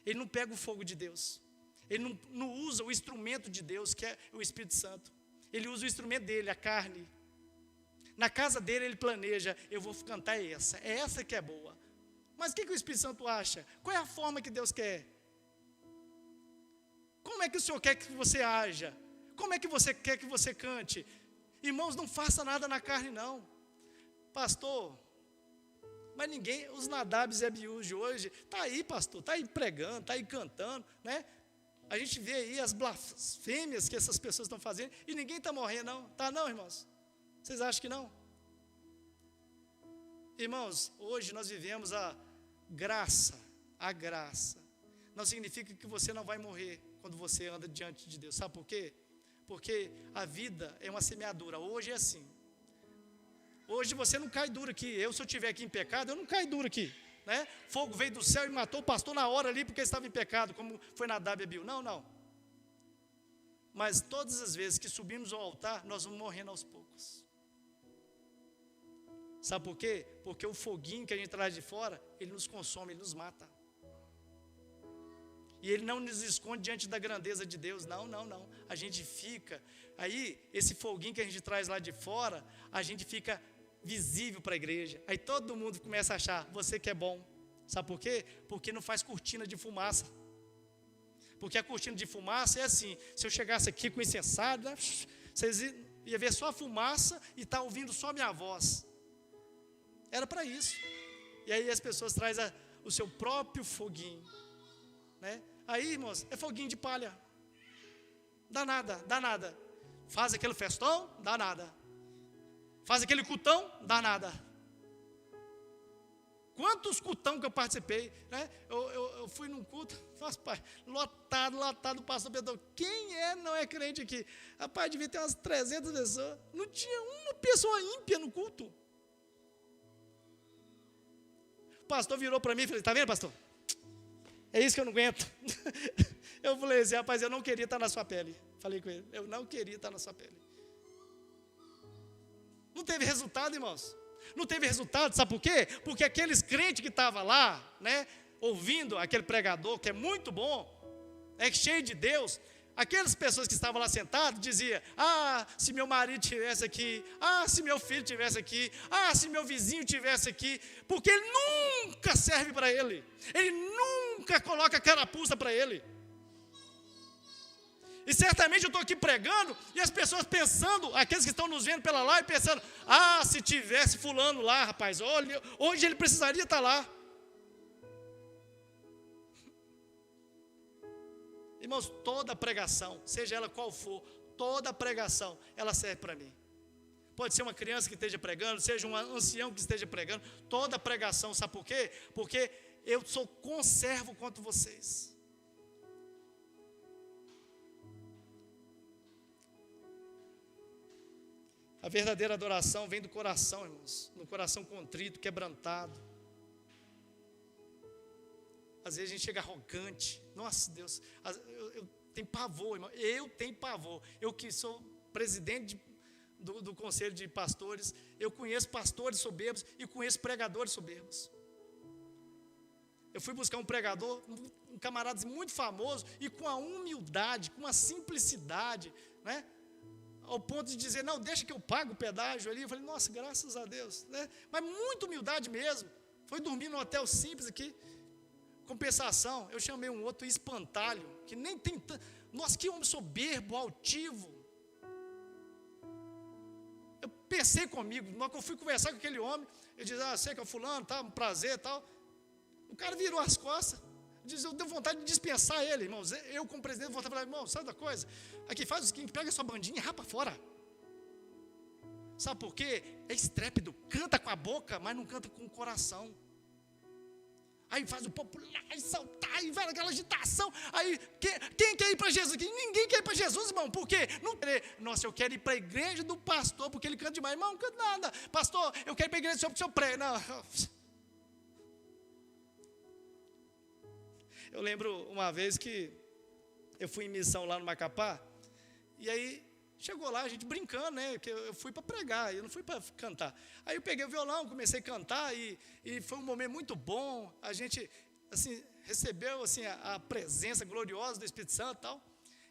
Ele não pega o fogo de Deus. Ele não usa o instrumento de Deus, que é o Espírito Santo. Ele usa o instrumento dele, a carne. Na casa dele ele planeja, eu vou cantar essa que é boa. Mas o que o Espírito Santo acha? Qual é a forma que Deus quer? Como é que o Senhor quer que você haja? Como é que você quer que você cante? Irmãos, não faça nada na carne não. Pastor, mas ninguém, os Nadabs e Abiús de hoje, está aí pastor, está aí pregando, está aí cantando, né? A gente vê aí as blasfêmias que essas pessoas estão fazendo, e ninguém está morrendo não, tá não, irmãos? Vocês acham que não? Irmãos, hoje nós vivemos a graça. A graça não significa que você não vai morrer quando você anda diante de Deus. Sabe por quê? Porque a vida é uma semeadura. Hoje é assim. Hoje você não cai duro aqui. Se eu estiver aqui em pecado, eu não caio duro aqui, né? Fogo veio do céu e matou o pastor na hora ali porque ele estava em pecado, como foi Nadab e Abiú. Não. Mas todas as vezes que subimos ao altar, nós vamos morrendo aos poucos. Sabe por quê? Porque o foguinho que a gente traz de fora, ele nos consome, ele nos mata. E ele não nos esconde diante da grandeza de Deus. Não. A gente fica, aí esse foguinho que a gente traz lá de fora, a gente fica visível para a igreja. Aí todo mundo começa a achar, você que é bom. Sabe por quê? Porque não faz cortina de fumaça. Porque a cortina de fumaça é assim, se eu chegasse aqui com incensário, né, vocês iam ver só a fumaça e tá ouvindo só a minha voz. Era para isso. E aí as pessoas trazem o seu próprio foguinho, né? Aí, irmãos, é foguinho de palha. Dá nada. Faz aquele festão, dá nada. Faz aquele cultão, dá nada. Quantos cultão que eu participei, né? Eu fui num culto, lotado, pastor Pedro. Quem não é crente aqui? Rapaz, devia ter umas 300 pessoas. Não tinha uma pessoa ímpia no culto. O pastor virou para mim e falou, tá vendo, pastor? É isso que eu não aguento. Eu falei assim, rapaz, eu não queria estar na sua pele. Falei com ele, eu não queria estar na sua pele. Não teve resultado, irmãos. Não teve resultado, sabe por quê? Porque aqueles crentes que estavam lá, né, ouvindo aquele pregador, que é muito bom, é cheio de Deus, aquelas pessoas que estavam lá sentadas, diziam, se meu marido estivesse aqui, se meu filho estivesse aqui, se meu vizinho estivesse aqui, porque ele nunca serve para ele nunca coloca carapuça para ele. E certamente eu estou aqui pregando, e as pessoas pensando, aqueles que estão nos vendo pela live, pensando, se tivesse fulano lá, rapaz, olha, hoje ele precisaria estar lá. Irmãos, toda pregação, seja ela qual for, toda pregação, ela serve para mim. Pode ser uma criança que esteja pregando, seja um ancião que esteja pregando, toda pregação, sabe por quê? Porque eu sou conservo quanto vocês. A verdadeira adoração vem do coração, irmãos, no coração contrito, quebrantado. Às vezes a gente chega arrogante. Nossa, Deus, eu tenho pavor, irmão. Eu tenho pavor. Eu que sou presidente do conselho de pastores, eu conheço pastores soberbos e conheço pregadores soberbos. Eu fui buscar um pregador, um camarada muito famoso, e com a humildade, com a simplicidade, né? Ao ponto de dizer, não, deixa que eu pago o pedágio ali. Eu falei, nossa, graças a Deus, né? Mas muita humildade mesmo. Foi dormir num hotel simples aqui. Compensação, eu chamei um outro espantalho, que nem tem tanto. Nossa, que homem soberbo, altivo. Eu pensei comigo, na hora que eu fui conversar com aquele homem, eu disse, sei que é o fulano, tá, um prazer e tal. O cara virou as costas. Eu tenho vontade de dispensar ele, irmãos. Eu, como presidente, vou falar, irmão, sabe da coisa? Aqui, faz o seguinte, pega a sua bandinha e rapa fora. Sabe por quê? É estrépido, canta com a boca, mas não canta com o coração. Aí faz o povo pular e saltar, e vai naquela agitação. Aí, quem quer ir para Jesus aqui? Ninguém quer ir para Jesus, irmão. Por quê? Nossa, eu quero ir para a igreja do pastor, porque ele canta demais. Irmão, não canta nada. Pastor, eu quero ir para a igreja do senhor, porque o senhor prega. Não. Eu lembro uma vez que eu fui em missão lá no Macapá, e aí chegou lá, a gente brincando, né? Que eu fui para pregar, eu não fui para cantar. Aí eu peguei o violão, comecei a cantar, e foi um momento muito bom. A gente, assim, recebeu assim, a presença gloriosa do Espírito Santo e tal.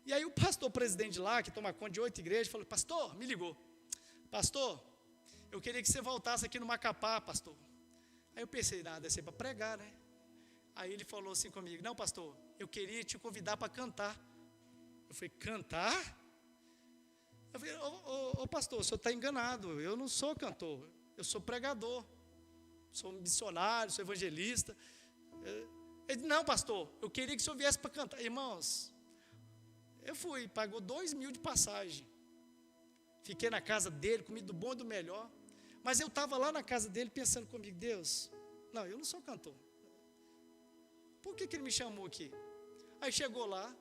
E aí o pastor presidente lá, que toma conta de 8 igrejas, falou, pastor, me ligou. Pastor, eu queria que você voltasse aqui no Macapá, pastor. Aí eu pensei, nada, deve ser para pregar, né? Aí ele falou assim comigo, não, pastor, eu queria te convidar para cantar. Eu falei, cantar? Eu falei, ô pastor, o senhor está enganado, eu não sou cantor, eu sou pregador, sou missionário, sou evangelista. Ele disse, não, pastor, eu queria que o senhor viesse para cantar. Irmãos, eu fui, pagou 2.000 de passagem, fiquei na casa dele, comi do bom e do melhor. Mas eu estava lá na casa dele pensando comigo, Deus, não, eu não sou cantor. Por que ele me chamou aqui? Aí chegou lá,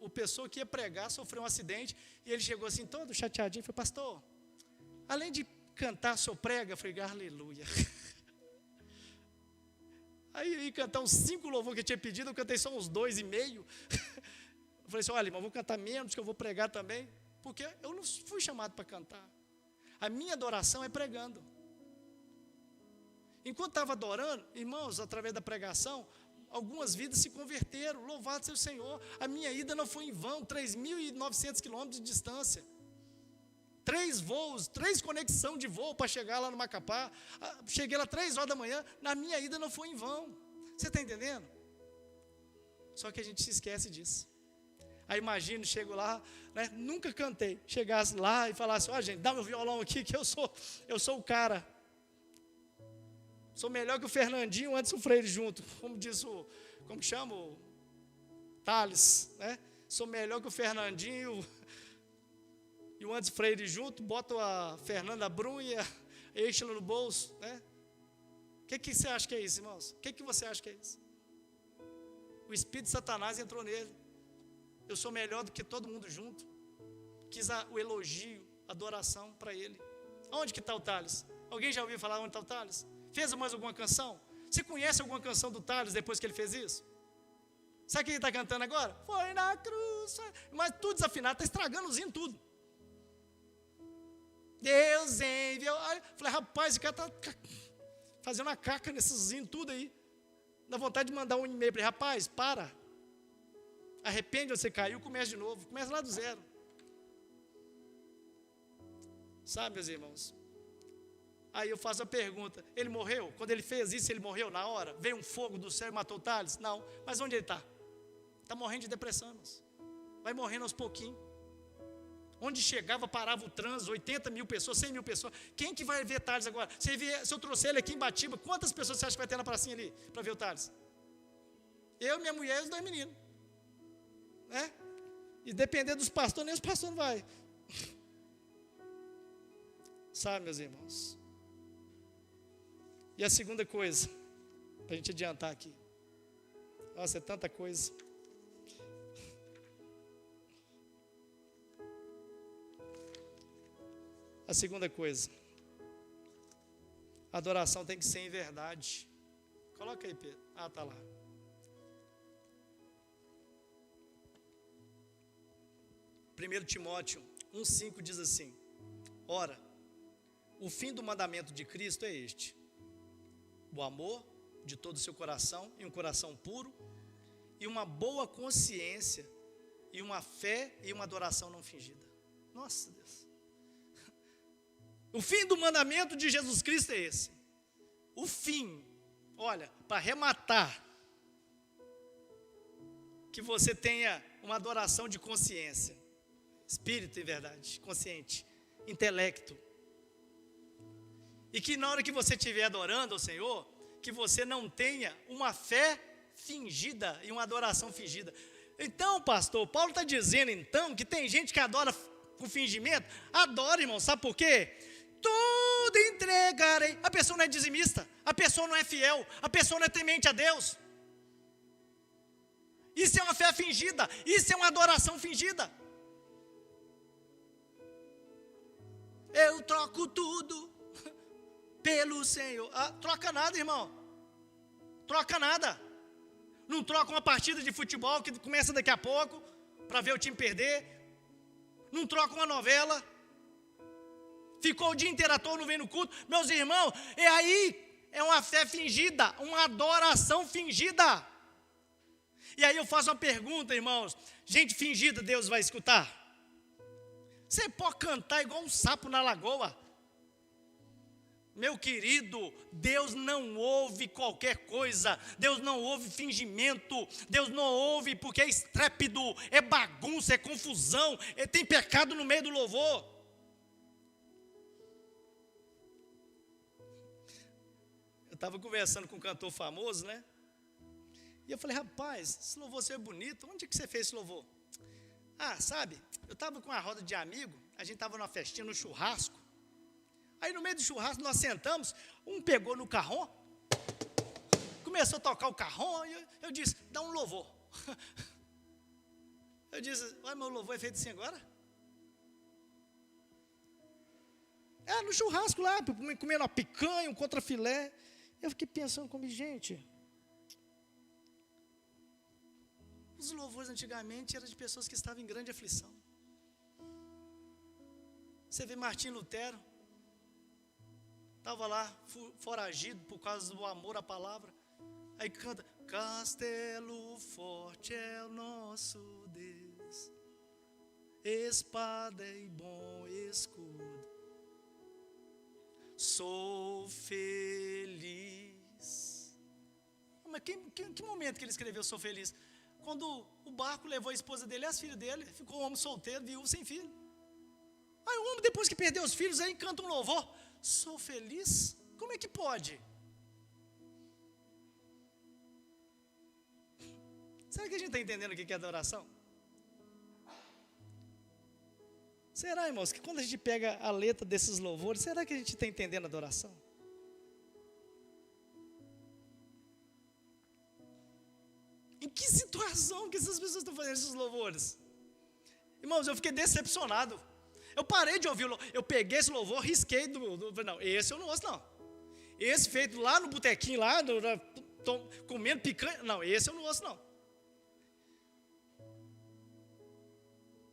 o pessoa que ia pregar sofreu um acidente, e ele chegou assim, todo chateadinho, falou, pastor, além de cantar, o senhor prega? Eu falei, aleluia. Aí eu ia cantar uns 5 louvores que eu tinha pedido, eu cantei só uns 2,5. Eu falei assim, olha, irmão, vou cantar menos, que eu vou pregar também, porque eu não fui chamado para cantar. A minha adoração é pregando. Enquanto estava adorando, irmãos, através da pregação, algumas vidas se converteram, louvado seja o Senhor. A minha ida não foi em vão, 3.900 quilômetros de distância. 3 voos, 3 conexões de voo para chegar lá no Macapá. Cheguei lá 3 horas da manhã, na minha ida não foi em vão. Você está entendendo? Só que a gente se esquece disso. Aí imagino, chego lá, né, nunca cantei, chegasse lá e falasse, ó gente, dá meu violão aqui que eu sou o cara. Sou melhor que o Fernandinho antes do Freire junto, como diz como chama o Thales, né? Sou melhor que o Fernandinho e o antes Freire junto, boto a Fernanda Brum e a Eichla no bolso, né? O que você acha que é isso, irmãos? O que você acha que é isso? O espírito de Satanás entrou nele. Eu sou melhor do que todo mundo junto. Quis o elogio, a adoração para ele. Onde que está o Thales? Alguém já ouviu falar onde está o Thales? Fez mais alguma canção? Você conhece alguma canção do Thales depois que ele fez isso? Sabe o que ele está cantando agora? Foi na cruz. Mas tudo desafinado, está estragando os hinos tudo. Deus enviou. Falei, rapaz, esse cara está fazendo uma caca nesses hinos tudo aí. Dá vontade de mandar um e-mail para ele, rapaz, para. Arrepende onde você caiu, começa de novo. Começa lá do zero. Sabe, meus irmãos? Aí eu faço a pergunta, ele morreu? Quando ele fez isso, ele morreu na hora? Veio um fogo do céu e matou o Thales? Não. Mas onde ele está? Está morrendo de depressão, irmãos. Vai morrendo aos pouquinhos. Onde chegava, parava o trânsito, 80 mil pessoas, 100 mil pessoas. Quem que vai ver Thales agora? Se eu trouxer ele aqui em Batiba, quantas pessoas você acha que vai ter na pracinha ali para ver o Thales? Eu, minha mulher e os 2 meninos. Né? E dependendo dos pastores, nem os pastores não vai. Sabe, meus irmãos? E a segunda coisa, para a gente adiantar aqui. Nossa, é tanta coisa. A segunda coisa, a adoração tem que ser em verdade. Coloca aí, Pedro. Ah, está lá. Primeiro Timóteo 1,5 diz assim: ora, o fim do mandamento de Cristo é este: o amor de todo o seu coração, e um coração puro, e uma boa consciência, e uma fé e uma adoração não fingida. Nossa Deus. O fim do mandamento de Jesus Cristo é esse. O fim, olha, para arrematar, que você tenha uma adoração de consciência, espírito em verdade, consciente, intelecto. E que na hora que você estiver adorando ao Senhor, que você não tenha uma fé fingida e uma adoração fingida. Então, pastor, Paulo está dizendo então que tem gente que adora com fingimento. Adora, irmão, sabe por quê? Tudo entregarei. A pessoa não é dizimista, a pessoa não é fiel, a pessoa não é temente a Deus. Isso é uma fé fingida, isso é uma adoração fingida. Eu troco tudo pelo Senhor. Troca nada, irmão. Troca nada. Não troca uma partida de futebol que começa daqui a pouco para ver o time perder. Não troca uma novela. Ficou o dia inteiro à toa, não vem no culto. Meus irmãos, é uma fé fingida, uma adoração fingida. E aí eu faço uma pergunta, irmãos. Gente fingida, Deus vai escutar? Você pode cantar igual um sapo na lagoa. Meu querido, Deus não ouve qualquer coisa. Deus não ouve fingimento. Deus não ouve porque é estrépido, é bagunça, é confusão, tem pecado no meio do louvor. Eu estava conversando com um cantor famoso, né? E eu falei, rapaz, esse louvor seu é bonito. Onde é que você fez esse louvor? Sabe, eu estava com uma roda de amigo, a gente estava numa festinha, no churrasco. Aí no meio do churrasco nós sentamos, um pegou no carrom, começou a tocar o carrom, e eu disse, dá um louvor. Eu disse, meu louvor é feito assim agora? No churrasco lá, comendo uma picanha, um contrafilé. Eu fiquei pensando comigo, gente, os louvores antigamente eram de pessoas que estavam em grande aflição. Você vê Martim Lutero, estava lá, foragido por causa do amor à palavra. Aí canta, castelo forte é o nosso Deus, espada e bom escudo. Sou feliz. Mas que momento que ele escreveu sou feliz? Quando o barco levou a esposa dele e as filhas dele, ficou um homem solteiro, viúvo, sem filho. Aí o homem, depois que perdeu os filhos, aí canta um louvor. Sou feliz? Como é que pode? Será que a gente está entendendo o que é adoração? Será, irmãos, que quando a gente pega a letra desses louvores, será que a gente está entendendo a adoração? Em que situação que essas pessoas estão fazendo esses louvores? Irmãos, eu fiquei decepcionado. Eu parei de ouvir o louvor, eu peguei esse louvor, risquei não, esse eu não ouço não. Esse feito lá no botequinho, lá, comendo picanha, não, esse eu não ouço não.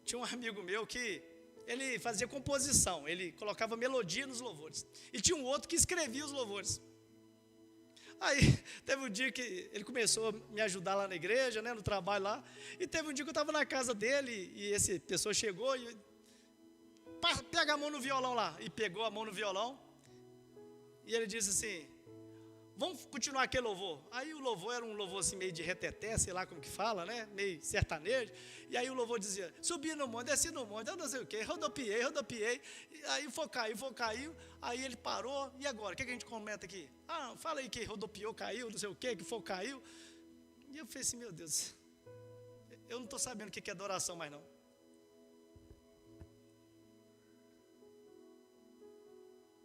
Tinha um amigo meu que ele fazia composição, ele colocava melodia nos louvores. E tinha um outro que escrevia os louvores. Aí, teve um dia que ele começou a me ajudar lá na igreja, né, no trabalho lá. E teve um dia que eu estava na casa dele e essa pessoa chegou e pega a mão no violão lá. E pegou a mão no violão. E ele disse assim, vamos continuar aquele louvor. Aí o louvor era um louvor assim meio de reteté, sei lá como que fala, né? Meio sertanejo. E aí o louvor dizia, subi no monte, desci no monte, eu não sei o quê, rodopiei. E aí caiu. Aí ele parou, e agora? O que a gente comenta aqui? Fala aí que rodopiou, caiu, não sei o quê, que fogo caiu. E eu falei assim, meu Deus, eu não estou sabendo o que é adoração mais não.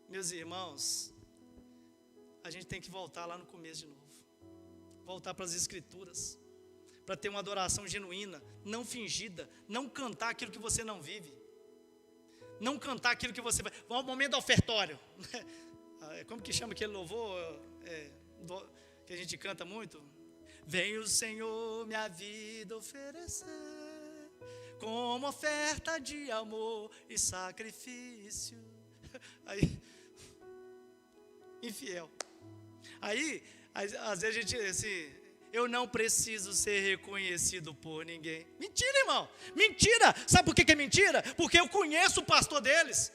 Meus irmãos, a gente tem que voltar lá no começo de novo. Voltar para as Escrituras. Para ter uma adoração genuína, não fingida. Não cantar aquilo que você não vive. Não cantar aquilo que você vai. Vamos ao momento do ofertório. Como que chama aquele louvor que a gente canta muito? Vem o Senhor minha vida oferecer, como oferta de amor e sacrifício. Aí, infiel. Aí, às vezes a gente assim, eu não preciso ser reconhecido por ninguém. Mentira, irmão, mentira. Sabe por que é mentira? Porque eu conheço o pastor deles.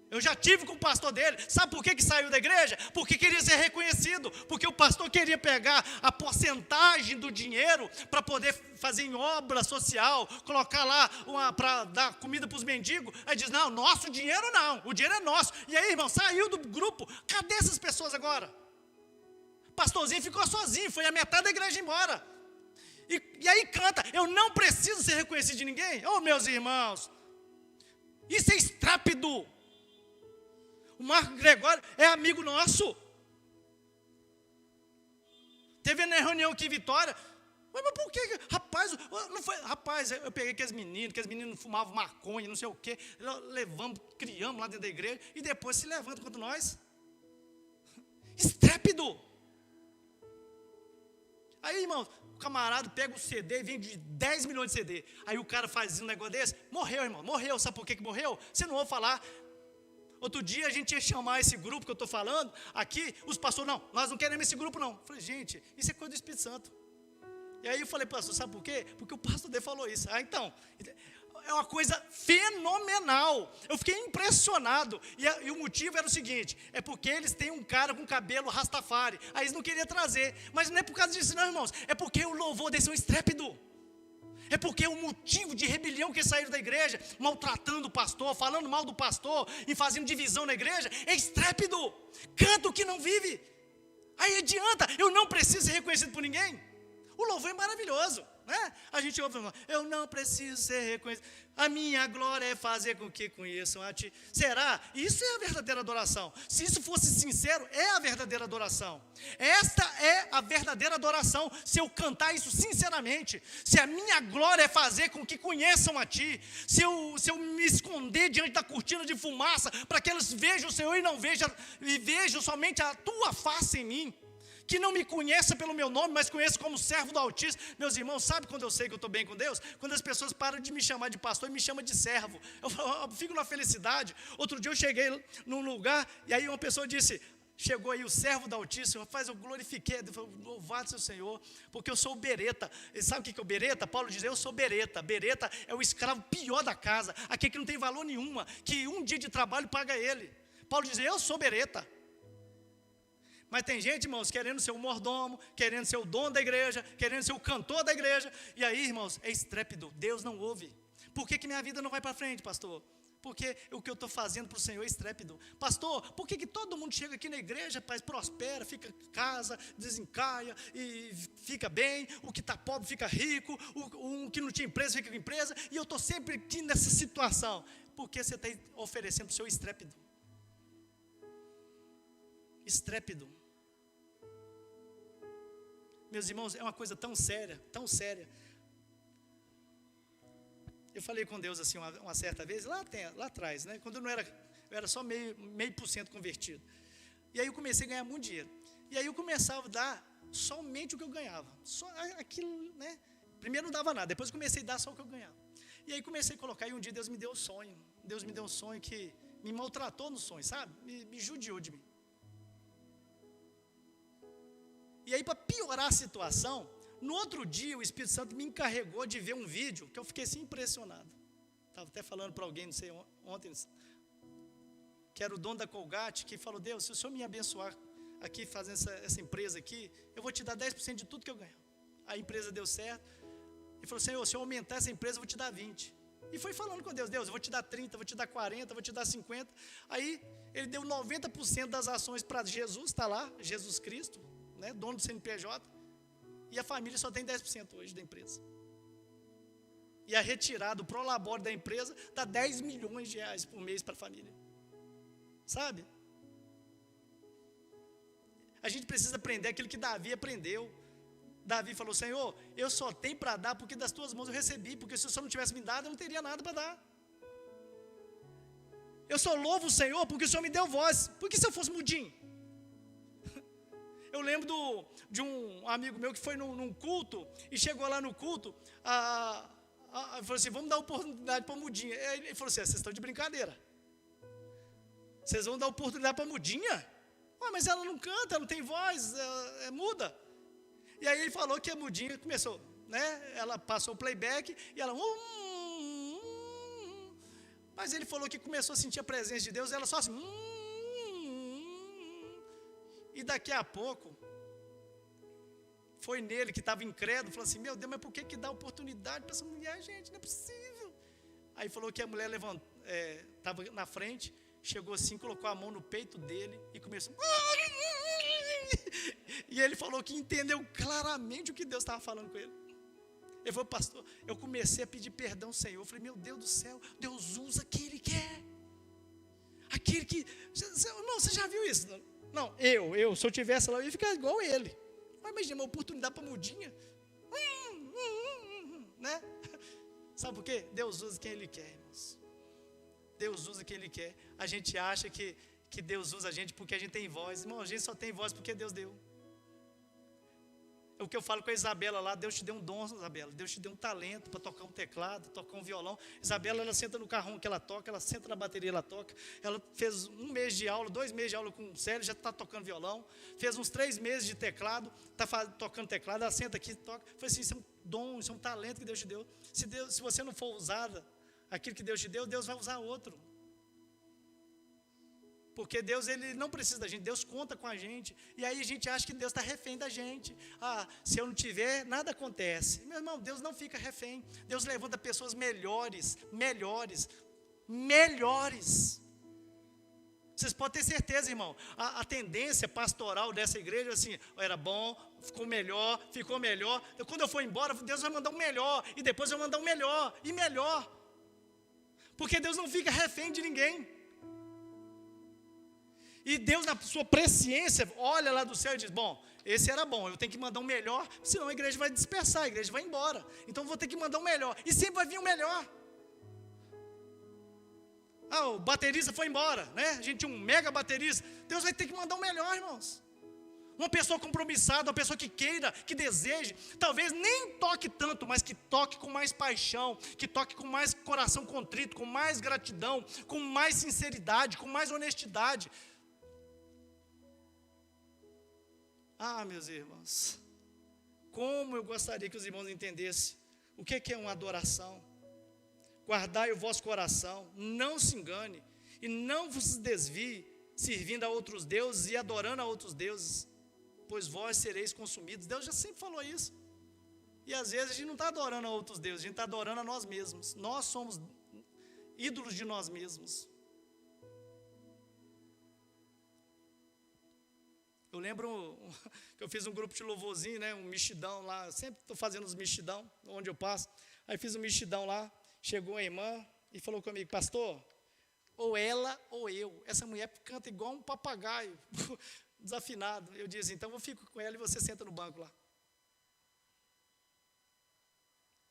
Eu já tive com o pastor dele. Sabe por que saiu da igreja? Porque queria ser reconhecido. Porque o pastor queria pegar a porcentagem do dinheiro para poder fazer em obra social, colocar lá para dar comida para os mendigos. Aí diz, não, nosso dinheiro não, o dinheiro é nosso. E aí, irmão, saiu do grupo. Cadê essas pessoas agora? O pastorzinho ficou sozinho, foi a metade da igreja embora. E aí canta, eu não preciso ser reconhecido de ninguém. Oh, meus irmãos, isso é estrápido. O Marco Gregório é amigo nosso. Teve na reunião aqui em Vitória. Mas por que? Rapaz, não foi, rapaz, eu peguei aqueles meninos fumavam maconha, não sei o quê. Levamos, criamos lá dentro da igreja. E depois se levantam contra nós. Estrépido. Aí, irmão, o camarada pega o CD, vende 10 milhões de CD. Aí o cara faz um negócio desse. Morreu, irmão, morreu. Sabe por que morreu? Você não ouve falar. Outro dia a gente ia chamar esse grupo que eu estou falando, aqui, os pastores, não, nós não queremos esse grupo não. Eu falei, gente, isso é coisa do Espírito Santo. E aí eu falei, pastor, sabe por quê? Porque o pastor dele falou isso. Então, é uma coisa fenomenal. Eu fiquei impressionado. E o motivo era o seguinte, é porque eles têm um cara com cabelo rastafari. Aí eles não queriam trazer. Mas não é por causa disso não, irmãos. É porque o louvor desse é um estrépido. É porque o motivo de rebelião que saíram da igreja, maltratando o pastor, falando mal do pastor e fazendo divisão na igreja, é estrépido. Canta o que não vive. Aí adianta, eu não preciso ser reconhecido por ninguém. O louvor é maravilhoso. né? A gente ouve falar, eu não preciso ser reconhecido, a minha glória é fazer com que conheçam a ti. Será? Isso é a verdadeira adoração. Se isso fosse sincero, é a verdadeira adoração. Esta é a verdadeira adoração, se eu cantar isso sinceramente. Se a minha glória é fazer com que conheçam a ti. Se eu me esconder diante da cortina de fumaça, para que eles vejam o Senhor e vejam somente a tua face em mim. Que não me conheça pelo meu nome, mas conheça como servo do Altíssimo. Meus irmãos, sabe quando eu sei que eu estou bem com Deus? Quando as pessoas param de me chamar de pastor e me chamam de servo. Eu fico na felicidade. Outro dia eu cheguei num lugar, e aí uma pessoa disse, chegou aí o servo do Altíssimo, rapaz, eu glorifiquei, eu falei, louvado seja o Senhor, porque eu sou o bereta. E sabe o que é o bereta? Paulo diz, eu sou bereta. Bereta é o escravo pior da casa, aquele que não tem valor nenhuma, que um dia de trabalho paga ele. Paulo diz, eu sou bereta. Mas tem gente, irmãos, querendo ser o mordomo, querendo ser o dono da igreja, querendo ser o cantor da igreja. E aí, irmãos, é estrépido. Deus não ouve. Por que minha vida não vai para frente, pastor? Porque o que eu estou fazendo para o Senhor é estrépido. Pastor, por que todo mundo chega aqui na igreja, pai, prospera, fica em casa, desencaia e fica bem, o que está pobre fica rico, o que não tinha empresa fica com empresa, e eu estou sempre aqui nessa situação? Porque você está oferecendo para o Senhor estrépido. Estrépido. Meus irmãos, é uma coisa tão séria, tão séria. Eu falei com Deus assim uma certa vez, lá atrás, né? Quando eu era só meio por cento convertido. E aí eu comecei a ganhar muito dinheiro. E aí eu começava a dar somente o que eu ganhava. Só aquilo, né? Primeiro não dava nada, depois comecei a dar só o que eu ganhava. E aí comecei a colocar, e um dia Deus me deu um sonho. Deus me deu um sonho que me maltratou no sonho, sabe? Me judiou de mim. E aí, para piorar a situação, no outro dia o Espírito Santo me encarregou de ver um vídeo que eu fiquei assim impressionado. Estava até falando para alguém, não sei, ontem, que era o dono da Colgate, que falou, Deus, se o Senhor me abençoar aqui, fazendo essa empresa aqui, eu vou te dar 10% de tudo que eu ganho. A empresa deu certo, e falou, Senhor, se eu aumentar essa empresa, eu vou te dar 20%. E foi falando com Deus, eu vou te dar 30%, vou te dar 40%, vou te dar 50%. Aí, ele deu 90% das ações para Jesus, está lá, Jesus Cristo, né, dono do CNPJ, e a família só tem 10% hoje da empresa. E a retirada, o prolabore da empresa, dá 10 milhões de reais por mês para a família. Sabe? A gente precisa aprender aquilo que Davi aprendeu. Davi falou, Senhor, eu só tenho para dar porque das tuas mãos eu recebi, porque se o Senhor não tivesse me dado, eu não teria nada para dar. Eu só louvo o Senhor porque o Senhor me deu voz, porque se eu fosse mudinho? Eu lembro de um amigo meu que foi num culto, e chegou lá no culto, falou assim, vamos dar oportunidade para a mudinha. Ele falou assim, vocês estão de brincadeira. Vocês vão dar oportunidade para a mudinha? Mas ela não canta, ela não tem voz, é muda. E aí ele falou que a mudinha começou, né? Ela passou o playback e ela... Mas ele falou que começou a sentir a presença de Deus, ela só assim... E daqui a pouco, foi nele que estava incrédulo, falou assim, meu Deus, mas por que dá oportunidade para essa mulher, gente? Não é possível. Aí falou que a mulher estava na frente, chegou assim, colocou a mão no peito dele e começou... E ele falou que entendeu claramente o que Deus estava falando com ele. Ele falou, pastor, eu comecei a pedir perdão ao Senhor. Eu falei, meu Deus do céu, Deus usa quem Ele quer. Aquele que... Não, você já viu isso? Não, se eu tivesse lá, eu ia ficar igual ele. Mas imagina, uma oportunidade para mudinha. Né? Sabe por quê? Deus usa quem Ele quer, irmãos. Deus usa quem Ele quer. A gente acha que Deus usa a gente porque a gente tem voz. Irmão, a gente só tem voz porque Deus deu. É o que eu falo com a Isabela lá, Deus te deu um dom, Isabela. Deus te deu um talento para tocar um teclado, tocar um violão. Isabela, ela senta no carrão que ela toca, ela senta na bateria, ela toca. Ela fez 1 mês de aula, 2 meses de aula com o Célio, já está tocando violão. Fez uns 3 meses de teclado, está tocando teclado, ela senta aqui e toca. Foi assim, isso é um dom, isso é um talento que Deus te deu. Se você não for usada aquilo que Deus te deu, Deus vai usar outro. Porque Deus, Ele não precisa da gente, Deus conta com a gente. E aí a gente acha que Deus está refém da gente. Se eu não tiver, nada acontece. Meu irmão, Deus não fica refém. Deus levanta pessoas melhores. Vocês podem ter certeza, irmão, a tendência pastoral dessa igreja, assim, era bom, ficou melhor. Quando eu for embora, Deus vai mandar um melhor, e depois vai mandar um melhor, e melhor. Porque Deus não fica refém de ninguém. E Deus, na sua presciência, olha lá do céu e diz, bom, esse era bom, eu tenho que mandar um melhor, senão a igreja vai dispersar, a igreja vai embora. Então eu vou ter que mandar um melhor, e sempre vai vir um melhor. O baterista foi embora, né? A gente tinha um mega baterista. Deus vai ter que mandar o melhor, irmãos. Uma pessoa compromissada, uma pessoa que queira, que deseje. Talvez nem toque tanto, mas que toque com mais paixão, que toque com mais coração contrito, com mais gratidão, com mais sinceridade, com mais honestidade. Meus irmãos, como eu gostaria que os irmãos entendessem o que é uma adoração. Guardai o vosso coração, não se engane, e não vos desvie, servindo a outros deuses e adorando a outros deuses, pois vós sereis consumidos. Deus já sempre falou isso. E às vezes a gente não está adorando a outros deuses, a gente está adorando a nós mesmos. Nós somos ídolos de nós mesmos. Eu lembro que eu fiz um grupo de louvorzinho, né, um mexidão lá, sempre estou fazendo os mexidão, onde eu passo. Aí fiz um mexidão lá. Chegou a irmã e falou comigo, pastor, ou ela ou eu. Essa mulher canta igual um papagaio, desafinado. Eu disse, então eu fico com ela e você senta no banco lá.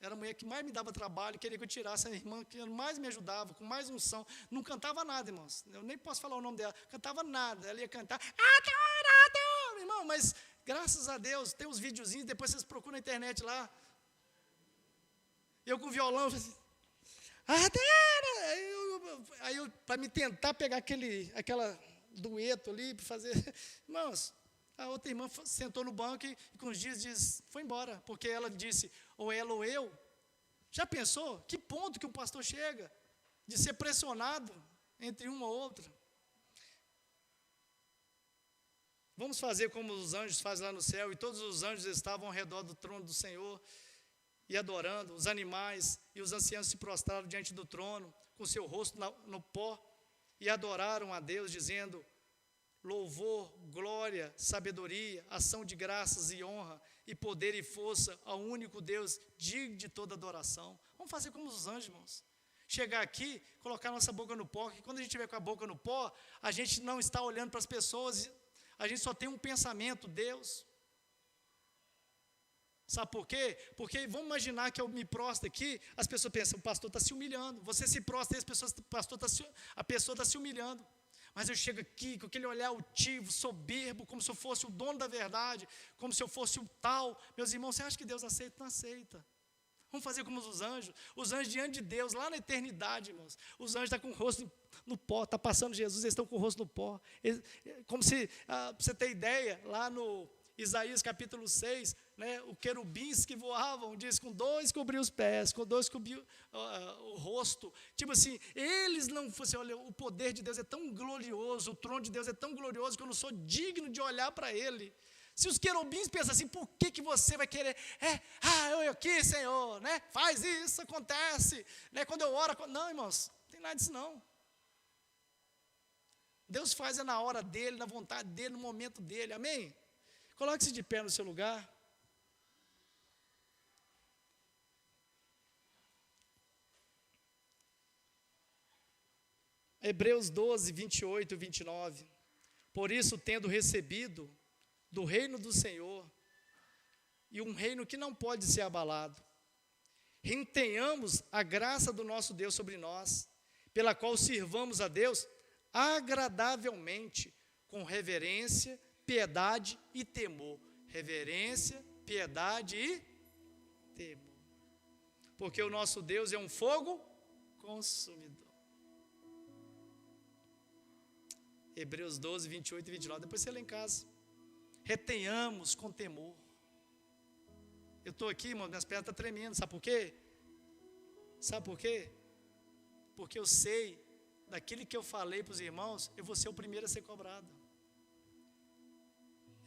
Era a mulher que mais me dava trabalho, queria que eu tirasse, a irmã que mais me ajudava, com mais unção. Não cantava nada, irmãos. Eu nem posso falar o nome dela. Cantava nada. Ela ia cantar, adoro, irmão, mas graças a Deus, tem uns videozinhos, depois vocês procuram na internet lá. Eu com violão, assim, aí eu para me tentar pegar aquela dueto ali, para fazer, irmãos, a outra irmã sentou no banco e com os dias foi embora, porque ela disse, ou ela ou eu. Já pensou? Que ponto que um pastor chega, de ser pressionado entre uma ou outra? Vamos fazer como os anjos fazem lá no céu, e todos os anjos estavam ao redor do trono do Senhor, e adorando, os animais e os anciãos se prostraram diante do trono, com seu rosto no pó, e adoraram a Deus, dizendo, louvor, glória, sabedoria, ação de graças e honra, e poder e força ao único Deus, digno de toda adoração. Vamos fazer como os anjos, irmãos. Chegar aqui, colocar nossa boca no pó, que quando a gente estiver com a boca no pó, a gente não está olhando para as pessoas, a gente só tem um pensamento, Deus. Sabe por quê? Porque vamos imaginar que eu me prostro aqui, as pessoas pensam, o pastor está se humilhando. Você se prostra e a pessoa está se humilhando. Mas eu chego aqui com aquele olhar altivo, soberbo, como se eu fosse o dono da verdade, como se eu fosse o tal. Meus irmãos, você acha que Deus aceita? Não aceita. Vamos fazer como os anjos diante de Deus, lá na eternidade, irmãos. Os anjos estão com o rosto no pó, está passando Jesus, eles estão com o rosto no pó. Como se, para você ter ideia, lá no Isaías capítulo 6, né, os querubins que voavam, diz, com 2 cobriu os pés, com 2 cobriu o rosto. Tipo assim, eles não fossem, olha, o poder de Deus é tão glorioso, o trono de Deus é tão glorioso que eu não sou digno de olhar para ele. Se os querubins pensam assim, por que você vai querer? Eu aqui, Senhor, né? Faz isso, acontece. Né? Quando eu oro, não, irmãos, não tem nada disso não. Deus faz na hora dele, na vontade dele, no momento dele, amém? Coloque-se de pé no seu lugar. Hebreus 12, 28 e 29. Por isso, tendo recebido do reino do Senhor, e um reino que não pode ser abalado, retenhamos a graça do nosso Deus sobre nós, pela qual sirvamos a Deus agradavelmente, com reverência, piedade e temor. Reverência, piedade e temor. Porque o nosso Deus é um fogo consumidor. Hebreus 12, 28 e 29. Depois você lê em casa. Retenhamos com temor. Eu estou aqui, irmão, minhas pernas estão tremendo. Sabe por quê? Sabe por quê? Porque eu sei, daquilo que eu falei para os irmãos, eu vou ser o primeiro a ser cobrado.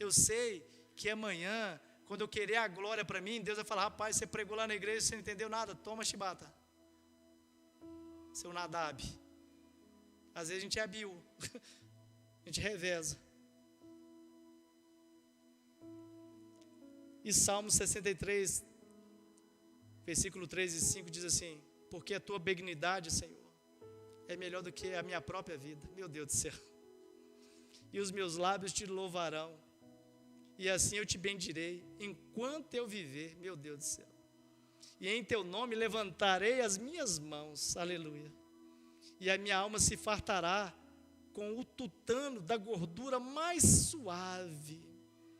Eu sei que amanhã, quando eu querer a glória para mim, Deus vai falar, rapaz, você pregou lá na igreja, você não entendeu nada, toma chibata. Seu Nadab. Às vezes a gente é Abiú. A gente reveza. E Salmo 63, versículo 3 e 5 diz assim: porque a tua benignidade, Senhor, é melhor do que a minha própria vida. Meu Deus do céu. E os meus lábios te louvarão, e assim eu te bendirei enquanto eu viver. Meu Deus do céu. E em teu nome levantarei as minhas mãos. Aleluia. E a minha alma se fartará com o tutano da gordura mais suave.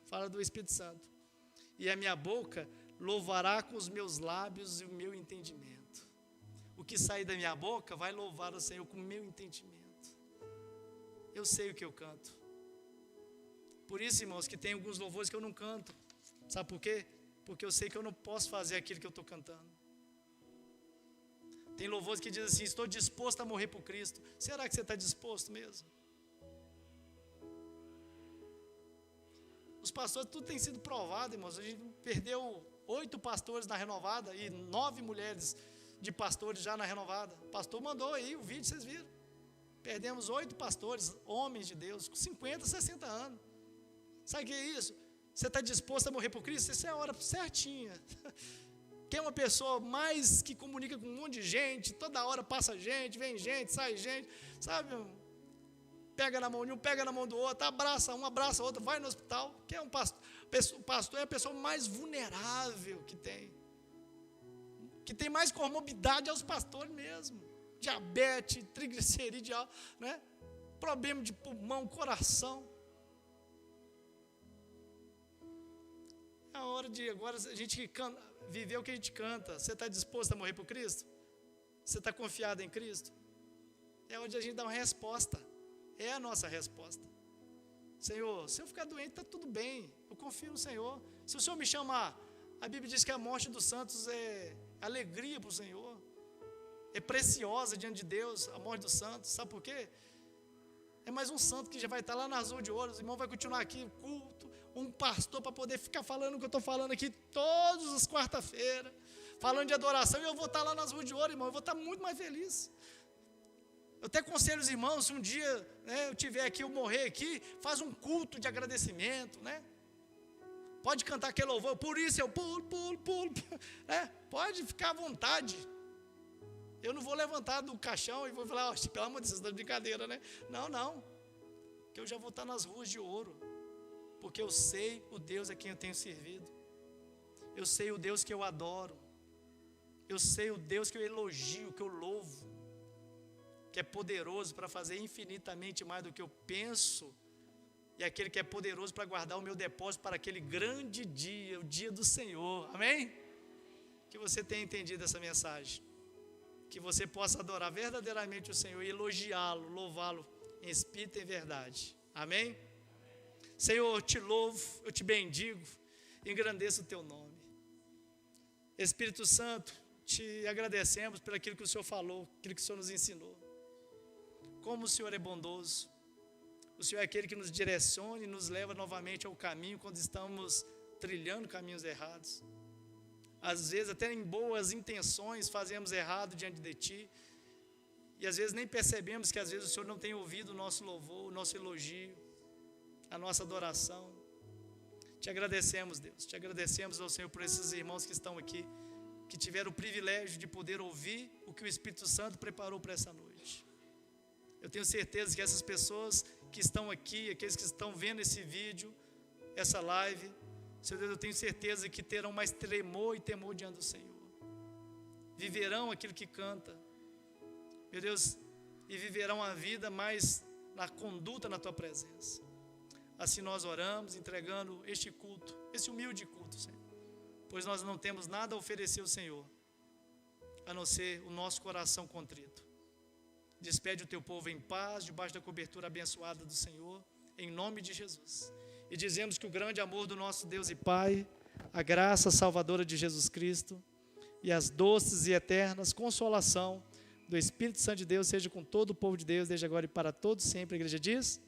Fala do Espírito Santo. E a minha boca louvará com os meus lábios e o meu entendimento. O que sair da minha boca vai louvar o Senhor com o meu entendimento. Eu sei o que eu canto. Por isso, irmãos, que tem alguns louvores que eu não canto. Sabe por quê? Porque eu sei que eu não posso fazer aquilo que eu estou cantando. Tem louvores que dizem assim: estou disposto a morrer por Cristo. Será que você está disposto mesmo? Os pastores, tudo tem sido provado, irmãos. A gente perdeu 8 pastores na renovada e 9 mulheres de pastores já na renovada. O pastor mandou aí o vídeo, vocês viram. Perdemos 8 pastores, homens de Deus, com 50, 60 anos. Sabe o que é isso? Você está disposto a morrer por Cristo? Isso é a hora certinha. Quem é uma pessoa mais que comunica com um monte de gente, toda hora passa gente, vem gente, sai gente, sabe? Pega na mão de um, pega na mão do outro, abraça um, abraça outro, vai no hospital. Quem é um pastor? O pastor é a pessoa mais vulnerável que tem. Que tem mais comorbidade aos pastores mesmo. Diabetes, triglicerídeo, né? Problema de pulmão, coração. É a hora de agora a gente viver o que a gente canta. Você está disposto a morrer por Cristo? Você está confiado em Cristo? É onde a gente dá uma resposta. É a nossa resposta. Senhor, se eu ficar doente, está tudo bem. Eu confio no Senhor. Se o Senhor me chamar, a Bíblia diz que a morte dos santos é alegria para o Senhor. É preciosa diante de Deus a morte dos santos. Sabe por quê? É mais um santo que já vai estar lá nas ruas de ouro. Os irmãos vão continuar aqui, culto. Um pastor para poder ficar falando o que eu estou falando aqui todas as quarta-feiras. Falando de adoração. E eu vou estar lá nas ruas de ouro, irmão. Eu vou estar muito mais feliz. Eu até aconselho os irmãos, se um dia, né, eu tiver aqui, eu morrer aqui, faz um culto de agradecimento, né? Pode cantar aquele louvor, por isso eu pulo, né? Pode ficar à vontade. Eu não vou levantar do caixão e vou falar, pelo amor de Deus, vocês estão de brincadeira, né? Não, que eu já vou estar nas ruas de ouro, porque eu sei o Deus a quem eu tenho servido, eu sei o Deus que eu adoro, eu sei o Deus que eu elogio, que eu louvo, que é poderoso para fazer infinitamente mais do que eu penso, e aquele que é poderoso para guardar o meu depósito para aquele grande dia, o dia do Senhor, amém? Que você tenha entendido essa mensagem, que você possa adorar verdadeiramente o Senhor e elogiá-lo, louvá-lo em espírito e em verdade, amém? Senhor, eu te louvo, eu te bendigo, engrandeço o teu nome. Espírito Santo, te agradecemos por aquilo que o Senhor falou, aquilo que o Senhor nos ensinou. Como o Senhor é bondoso, o Senhor é aquele que nos direciona e nos leva novamente ao caminho quando estamos trilhando caminhos errados. Às vezes até em boas intenções fazemos errado diante de Ti, e às vezes nem percebemos que às vezes o Senhor não tem ouvido o nosso louvor, o nosso elogio, a nossa adoração. Te agradecemos, Deus, te agradecemos ao Senhor por esses irmãos que estão aqui, que tiveram o privilégio de poder ouvir o que o Espírito Santo preparou para essa noite. Eu tenho certeza que essas pessoas que estão aqui, aqueles que estão vendo esse vídeo, essa live, Senhor Deus, eu tenho certeza que terão mais tremor e temor diante do Senhor. Viverão aquilo que canta, meu Deus, e viverão a vida mais na conduta na Tua presença. Assim nós oramos, entregando este culto, esse humilde culto, Senhor, pois nós não temos nada a oferecer ao Senhor, a não ser o nosso coração contrito. Despede o teu povo em paz, debaixo da cobertura abençoada do Senhor, em nome de Jesus. E dizemos que o grande amor do nosso Deus e Pai, a graça salvadora de Jesus Cristo e as doces e eternas consolação do Espírito Santo de Deus seja com todo o povo de Deus, desde agora e para todos sempre. A igreja diz...